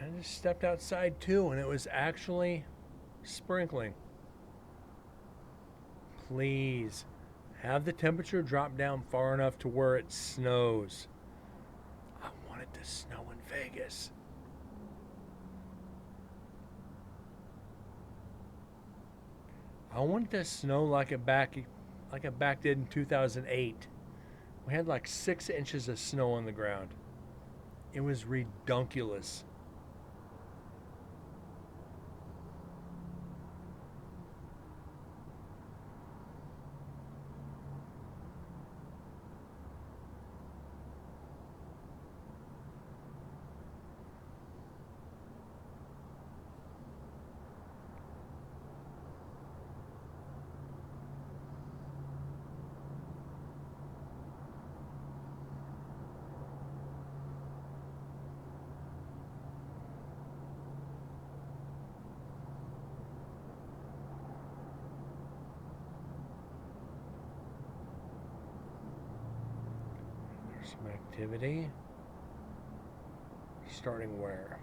I just stepped outside too, and it was actually sprinkling. Please have the temperature drop down far enough to where it snows. I want it to snow in Vegas. I want it to snow like it back did in 2008. We had like 6 inches of snow on the ground. It was redunculous. Some activity. Starting where?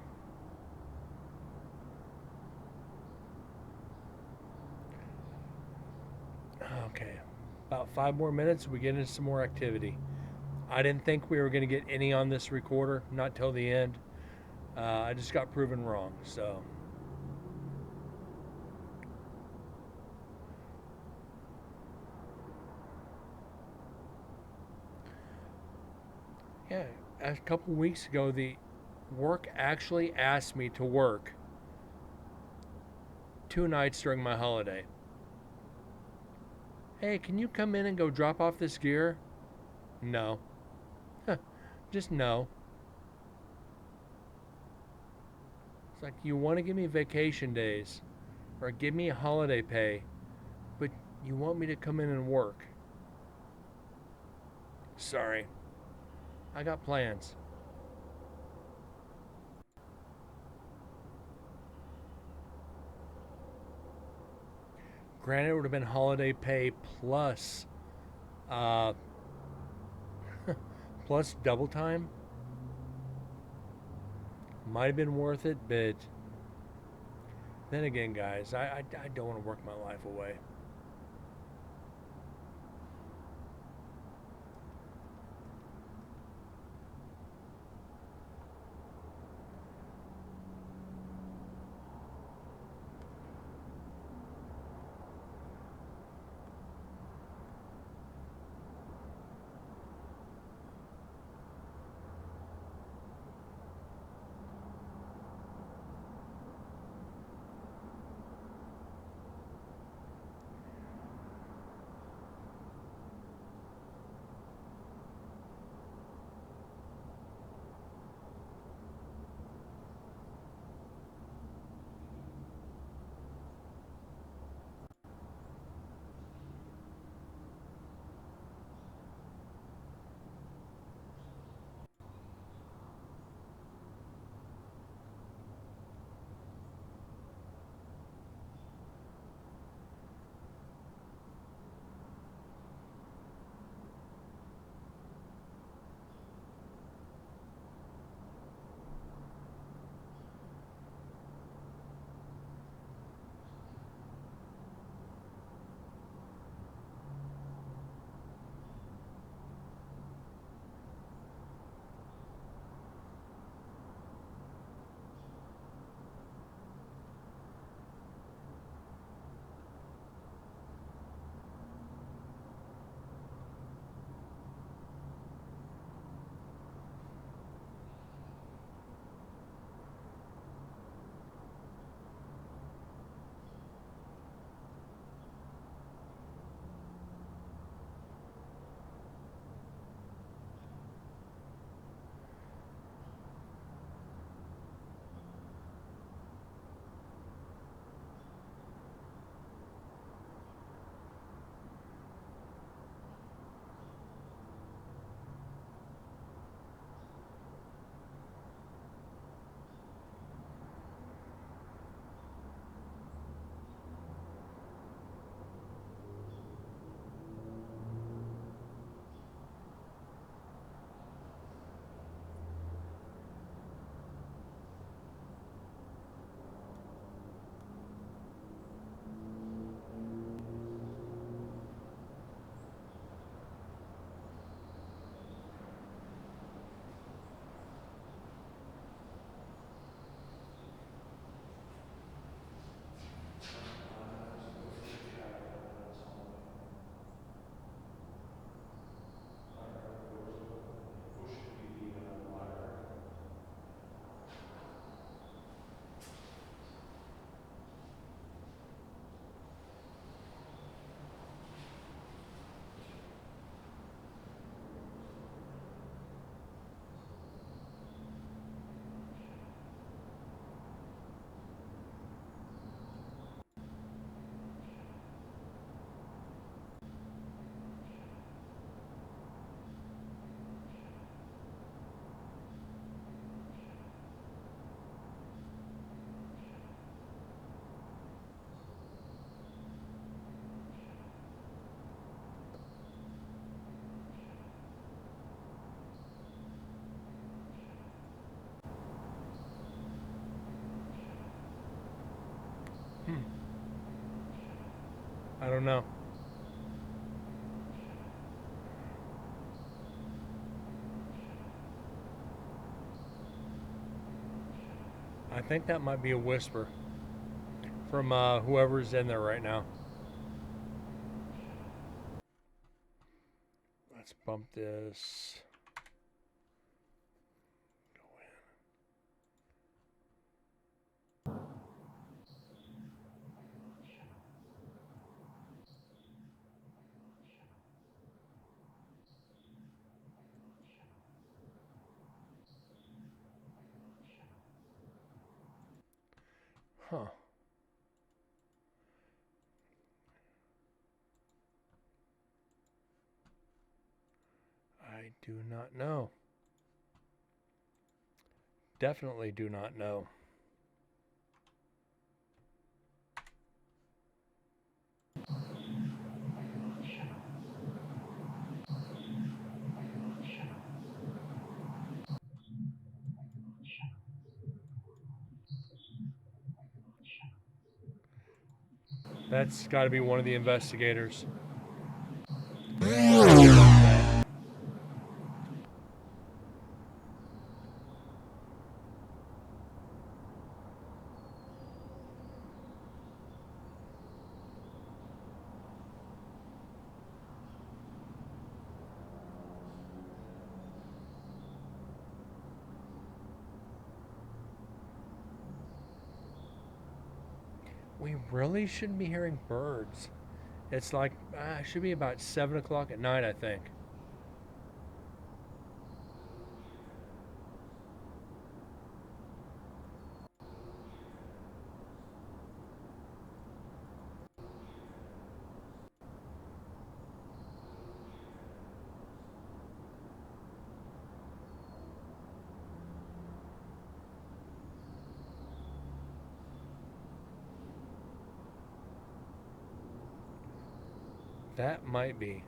Okay. About 5 more minutes, we get into some more activity. I didn't think we were going to get any on this recorder, not till the end. I just got proven wrong, so. Yeah, a couple weeks ago, the work actually asked me to work 2 nights during my holiday. Hey, can you come in and go drop off this gear? No. Just no. It's like you want to give me vacation days or give me holiday pay, but you want me to come in and work. Sorry, I got plans. Granted, it would have been holiday pay plus, uh, plus double time. Might have been worth it, but then again, guys, I don't want to work my life away. I don't know. I think that might be a whisper from whoever's in there right now. Let's bump this. Go in. Huh. I do not know. Definitely do not know. That's got to be one of the investigators. We really shouldn't be hearing birds. It's like, it should be about 7 o'clock at night, I think. That might be.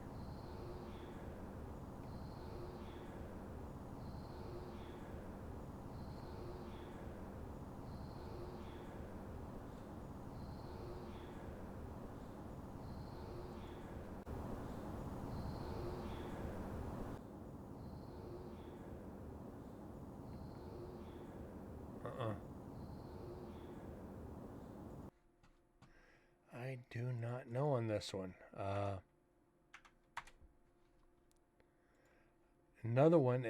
I do not know on this one. Another one,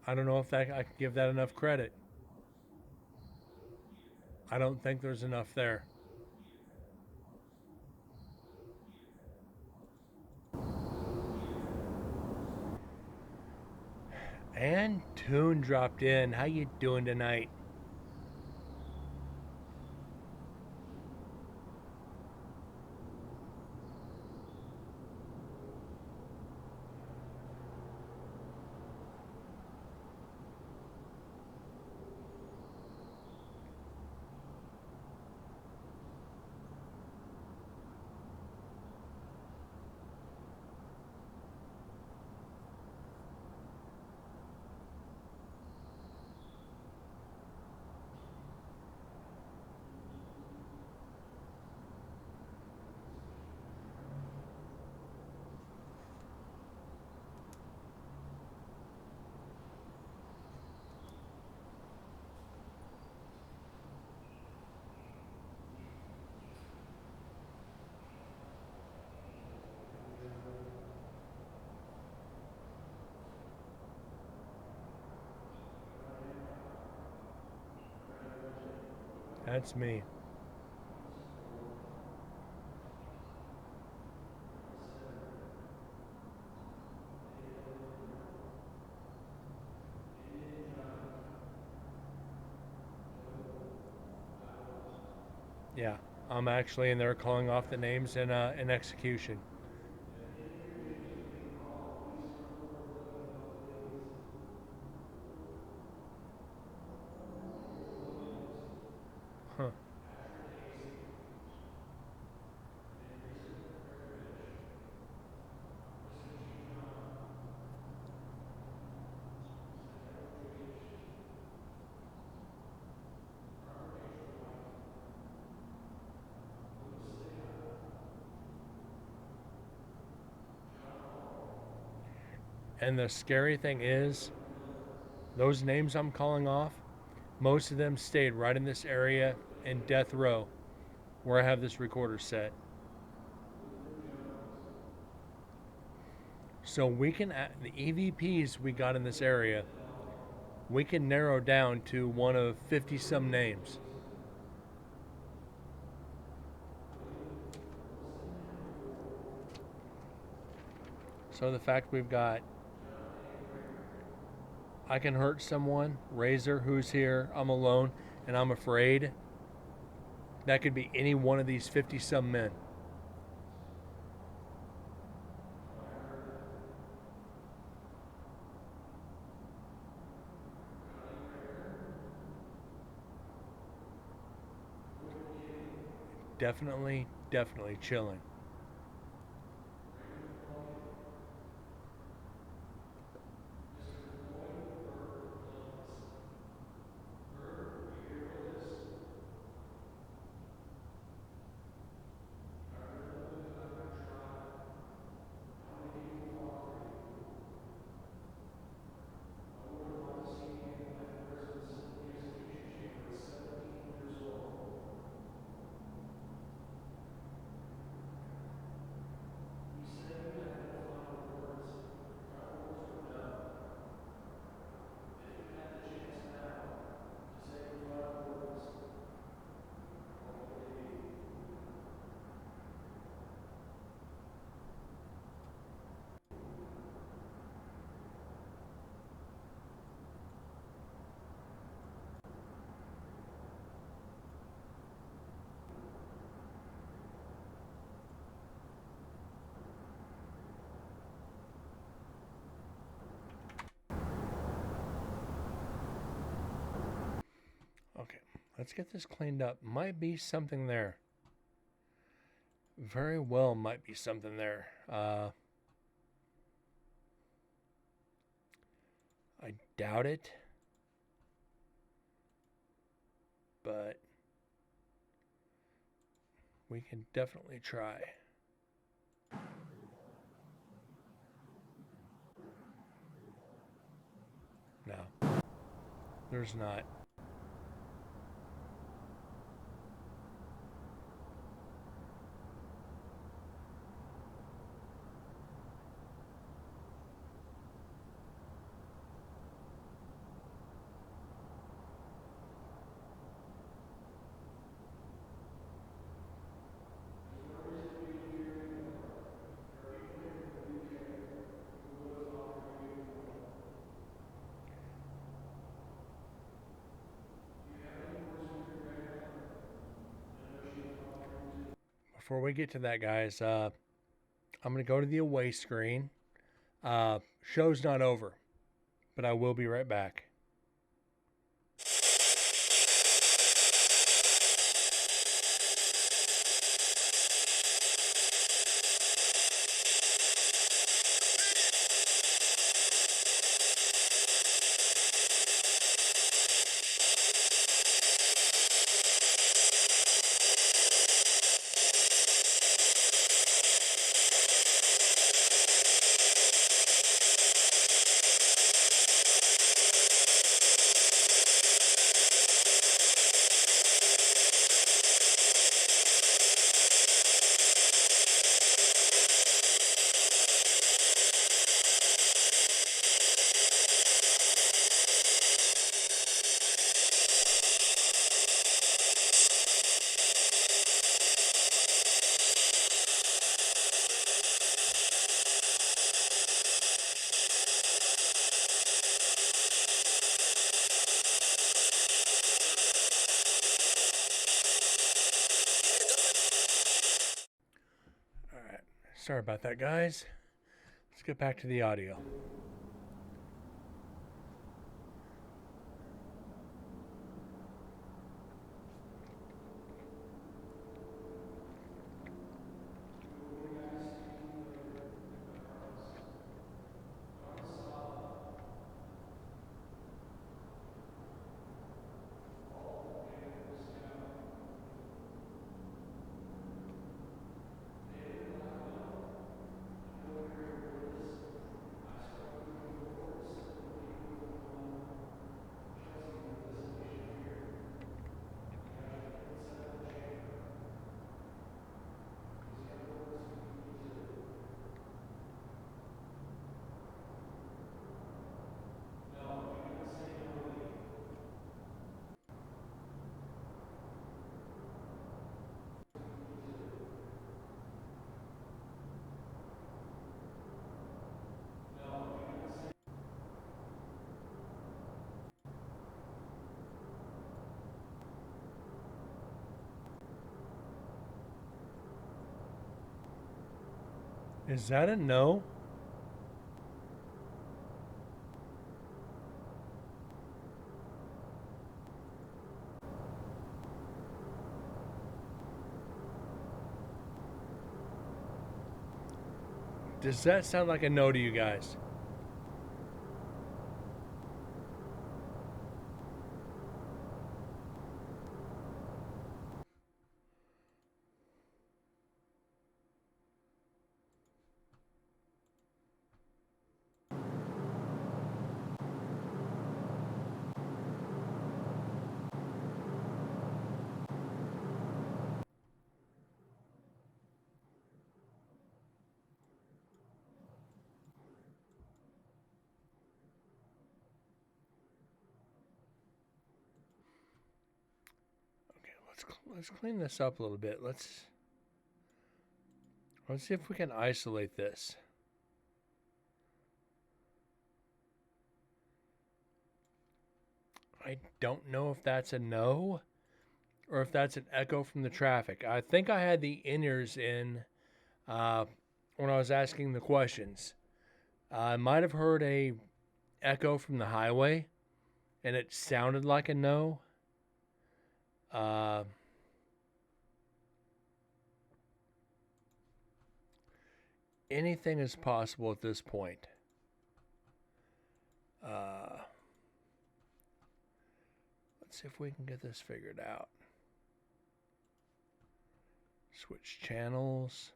I don't know if I can give that enough credit. I don't think there's enough there. And Toon dropped in. How you doing tonight? That's me. Yeah, I'm actually in there calling off the names in execution. Huh. And the scary thing is, those names I'm calling off, most of them stayed right in this area in death row where I have this recorder set. So we can the EVPs we got in this area, we can narrow down to one of 50 some names. So the fact we've got I can hurt someone, Razor, who's here, I'm alone, and I'm afraid, that could be any one of these 50 some men. Definitely, definitely chilling. Okay, let's get this cleaned up. Might be something there. Very well might be something there. I doubt it. But we can definitely try. No, there's not. Before we get to that, guys, I'm going to go to the away screen. Show's not over, but I will be right back. Sorry about that, guys. Let's get back to the audio. Is that a no? Does that sound like a no to you guys? Okay, let's clean this up a little bit. Let's see if we can isolate this. I don't know if that's a no or if that's an echo from the traffic. I think I had the in-ears in when I was asking the questions. I might have heard a echo from the highway, and it sounded like a no. Anything is possible at this point. Let's see if we can get this figured out. Switch channels.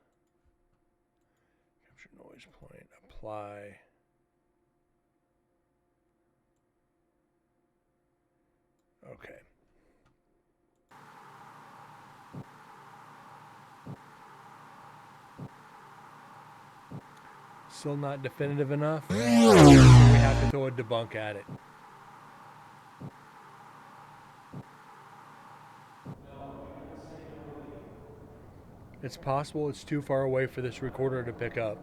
Capture noise point. Apply. Okay. Still not definitive enough. We have to throw a debunk at it. It's possible it's too far away for this recorder to pick up.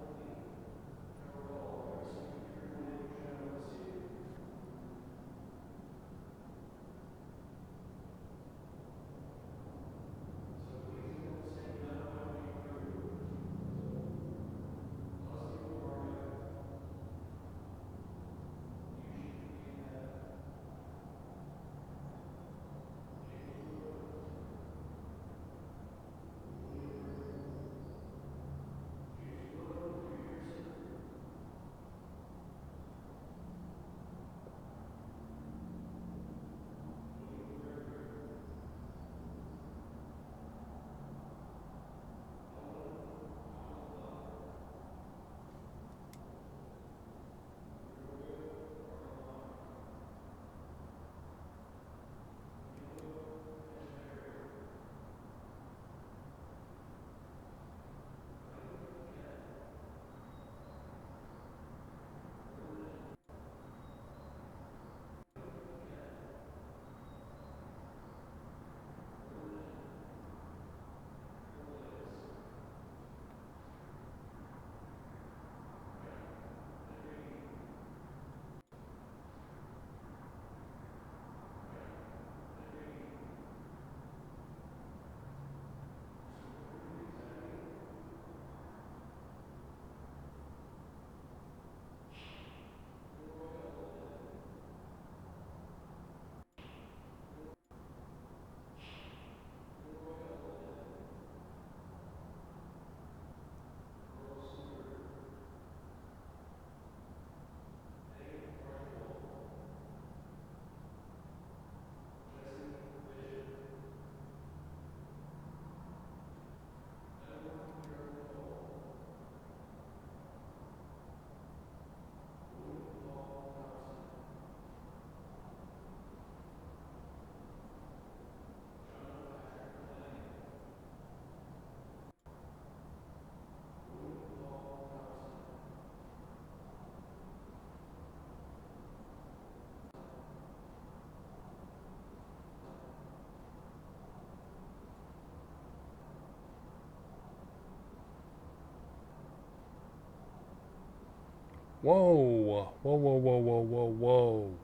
Whoa, whoa, whoa, whoa, whoa, whoa, whoa.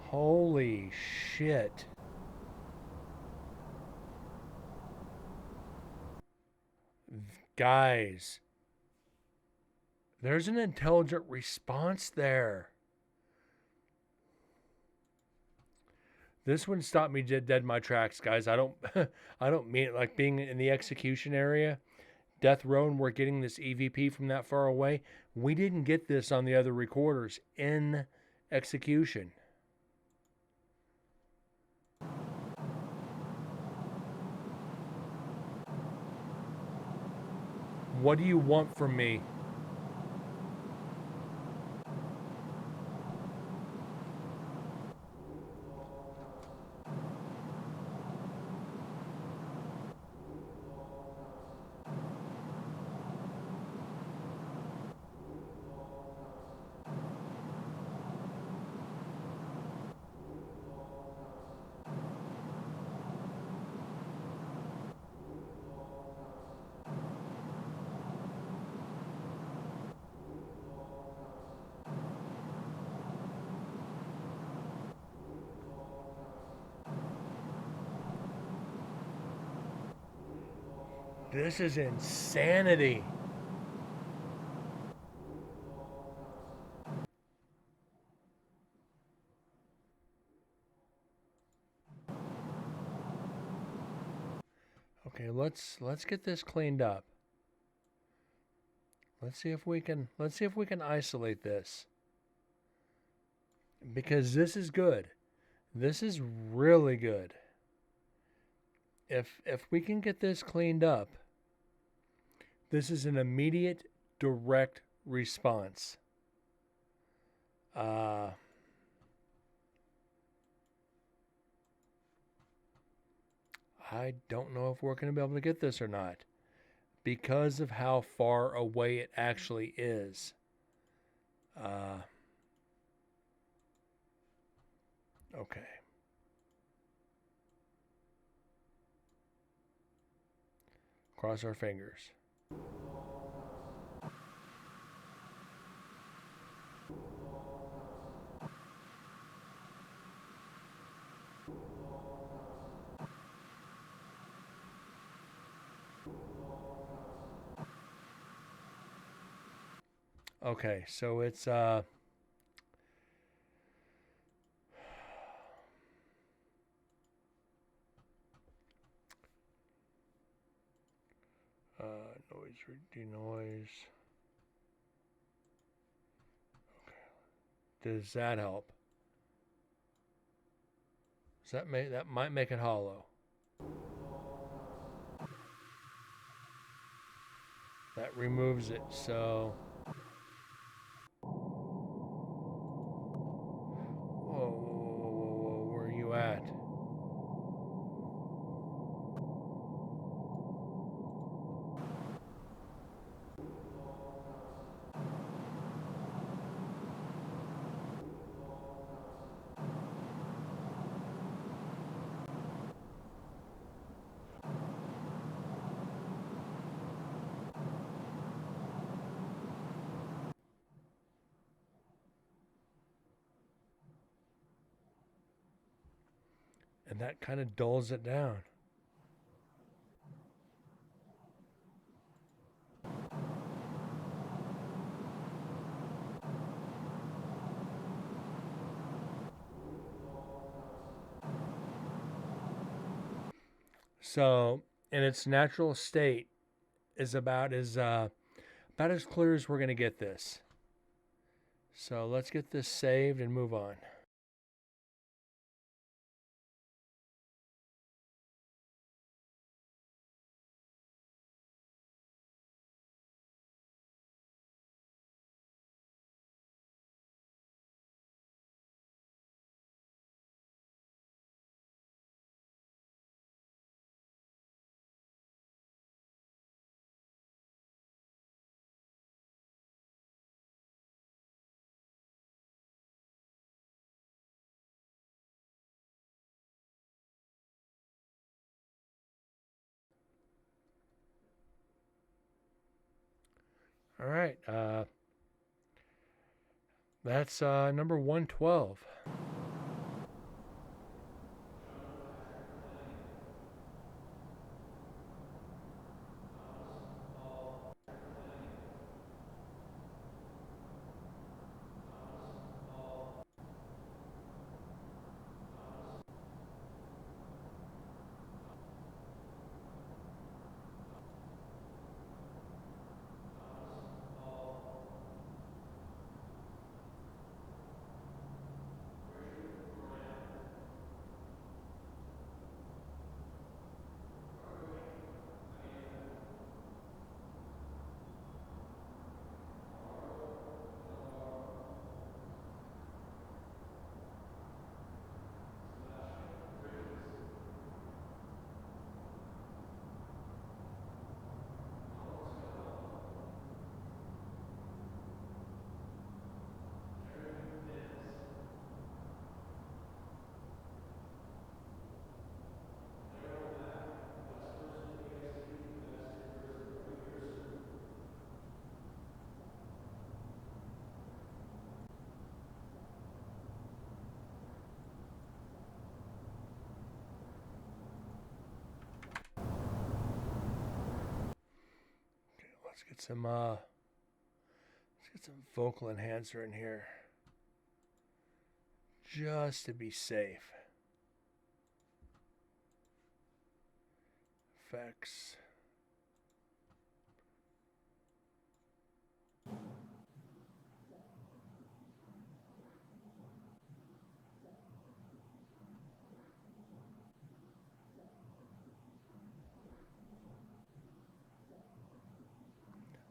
Holy shit. Guys, there's an intelligent response there. This one stopped me dead in my tracks, guys. I don't I don't mean it like being in the execution area, death row, and we're getting this EVP from that far away. We didn't get this on the other recorders in execution. What do you want from me? This is insanity. Okay, let's get this cleaned up. Let's see if we can isolate this. Because this is good. This is really good. If we can get this cleaned up, this is an immediate direct response. I don't know if we're going to be able to get this or not because of how far away it actually is. Okay. Cross our fingers. Okay, so it's noise, denoise. Okay. Does that help? Does that might make it hollow? That removes it, so whoa, where are you at? And that kind of dulls it down. So, in its natural state, is about as clear as we're going to get this. So let's get this saved and move on. All right. That's number 112. Let's get some vocal enhancer in here. Just to be safe. Effects.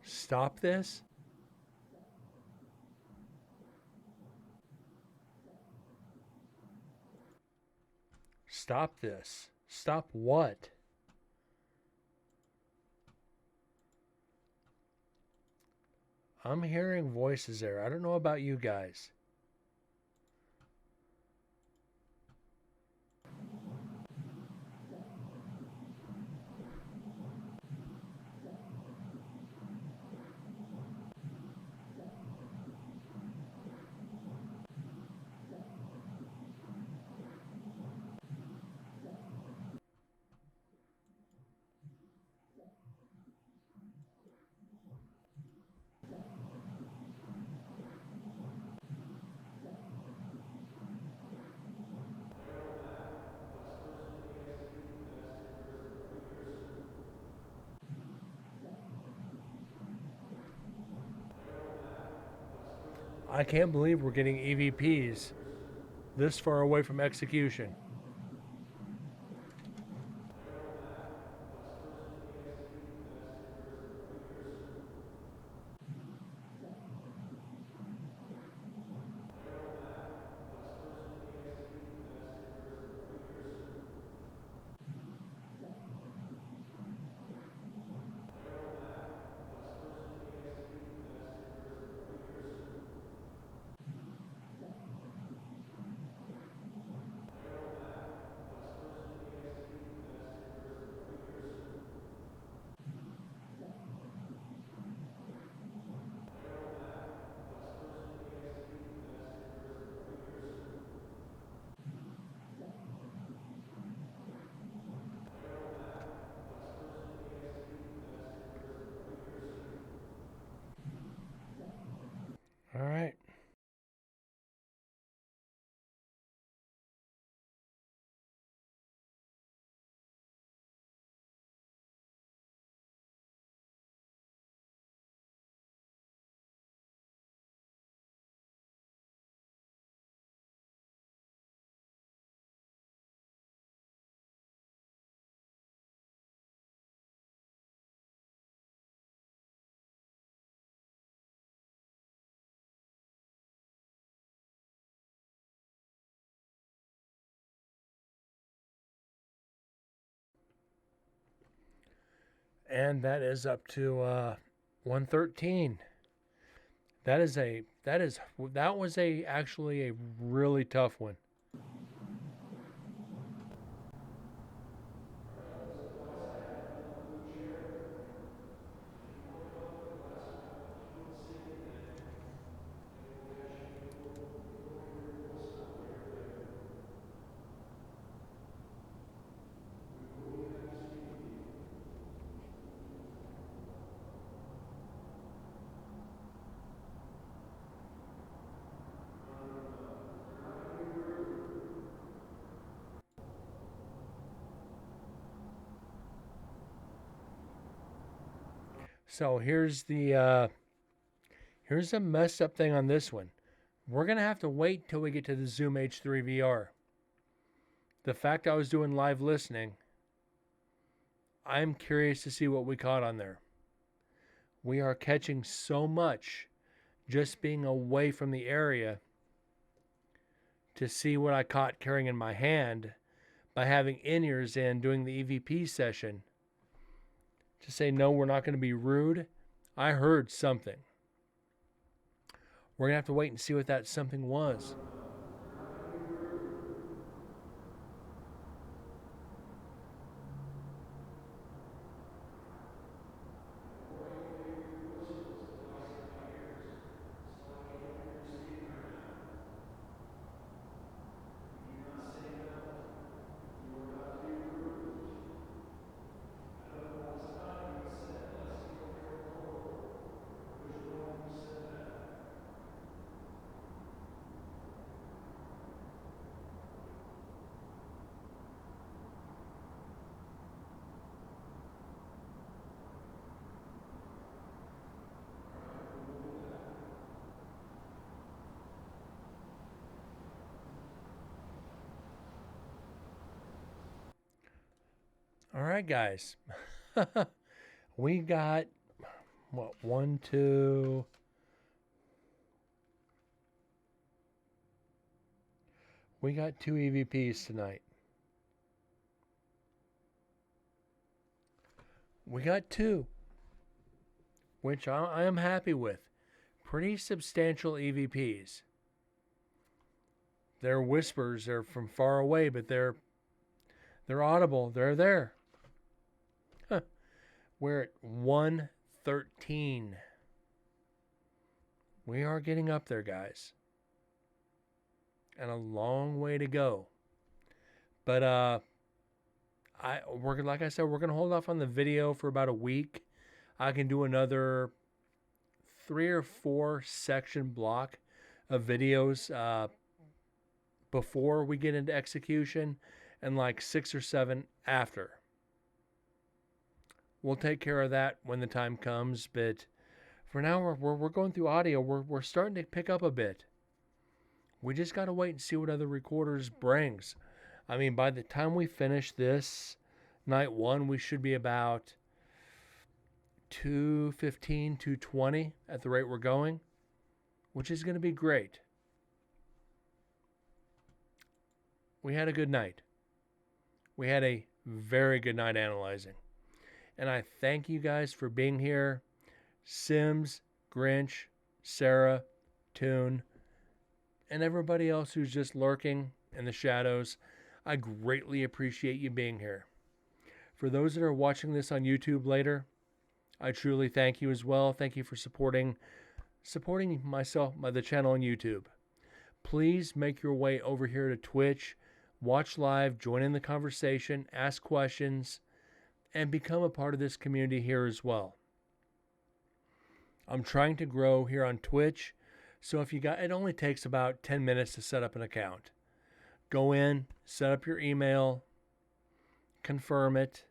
Stop this? Stop this. Stop what? I'm hearing voices there. I don't know about you guys. I can't believe we're getting EVPs this far away from execution. All right. And that is up to 113. That was actually a really tough one. So here's the messed up thing on this one. We're gonna have to wait till we get to the Zoom H3 VR. The fact I was doing live listening, I'm curious to see what we caught on there. We are catching so much just being away from the area to see what I caught carrying in my hand by having in-ears in doing the EVP session. To say, no, we're not going to be rude. I heard something. We're going to have to wait and see what that something was. All right, guys. We got, what, 1, 2. We got 2 EVPs tonight. We got 2, which I am happy with. Pretty substantial EVPs. They're whispers. They're from far away, but they're audible. They're there. Huh. We're at 113. We are getting up there, guys. And a long way to go. But like I said, we're gonna hold off on the video for about a week. I can do another 3 or 4 section block of videos before we get into execution, and like 6 or 7 after. We'll take care of that when the time comes, but for now we're going through audio. We're starting to pick up a bit. We just got to wait and see what other recorders brings. I mean, by the time we finish this night 1, we should be about 215, 220 at the rate we're going, which is going to be great. We had a good night. We had a very good night analyzing. And I thank you guys for being here. Sims, Grinch, Sarah, Toon, and everybody else who's just lurking in the shadows. I greatly appreciate you being here. For those that are watching this on YouTube later, I truly thank you as well. Thank you for supporting myself, the channel on YouTube. Please make your way over here to Twitch, watch live, join in the conversation, ask questions, and become a part of this community here as well. I'm trying to grow here on Twitch, so if you got, it only takes about 10 minutes to set up an account. Go in, set up your email, confirm it,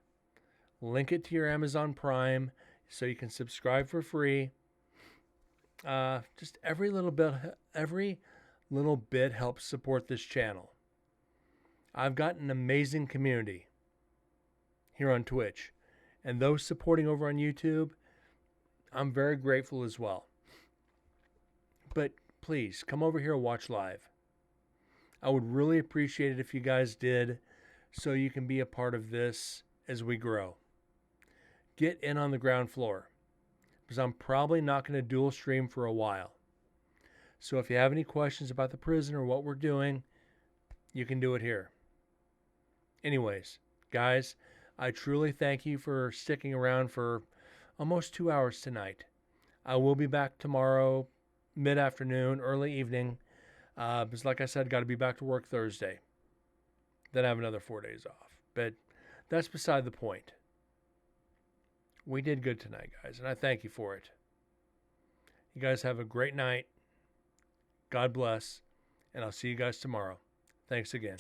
link it to your Amazon Prime so you can subscribe for free. Just every little bit helps support this channel. I've got an amazing community here on Twitch, and those supporting over on YouTube, I'm very grateful as well. But please come over here and watch live. I would really appreciate it if you guys did, so you can be a part of this as we grow. Get in on the ground floor, because I'm probably not going to dual stream for a while. So if you have any questions about the prison or what we're doing, you can do it here. Anyways, guys, I truly thank you for sticking around for almost 2 hours tonight. I will be back tomorrow, mid-afternoon, early evening. Because like I said, got to be back to work Thursday. Then I have another 4 days off. But that's beside the point. We did good tonight, guys, and I thank you for it. You guys have a great night. God bless, and I'll see you guys tomorrow. Thanks again.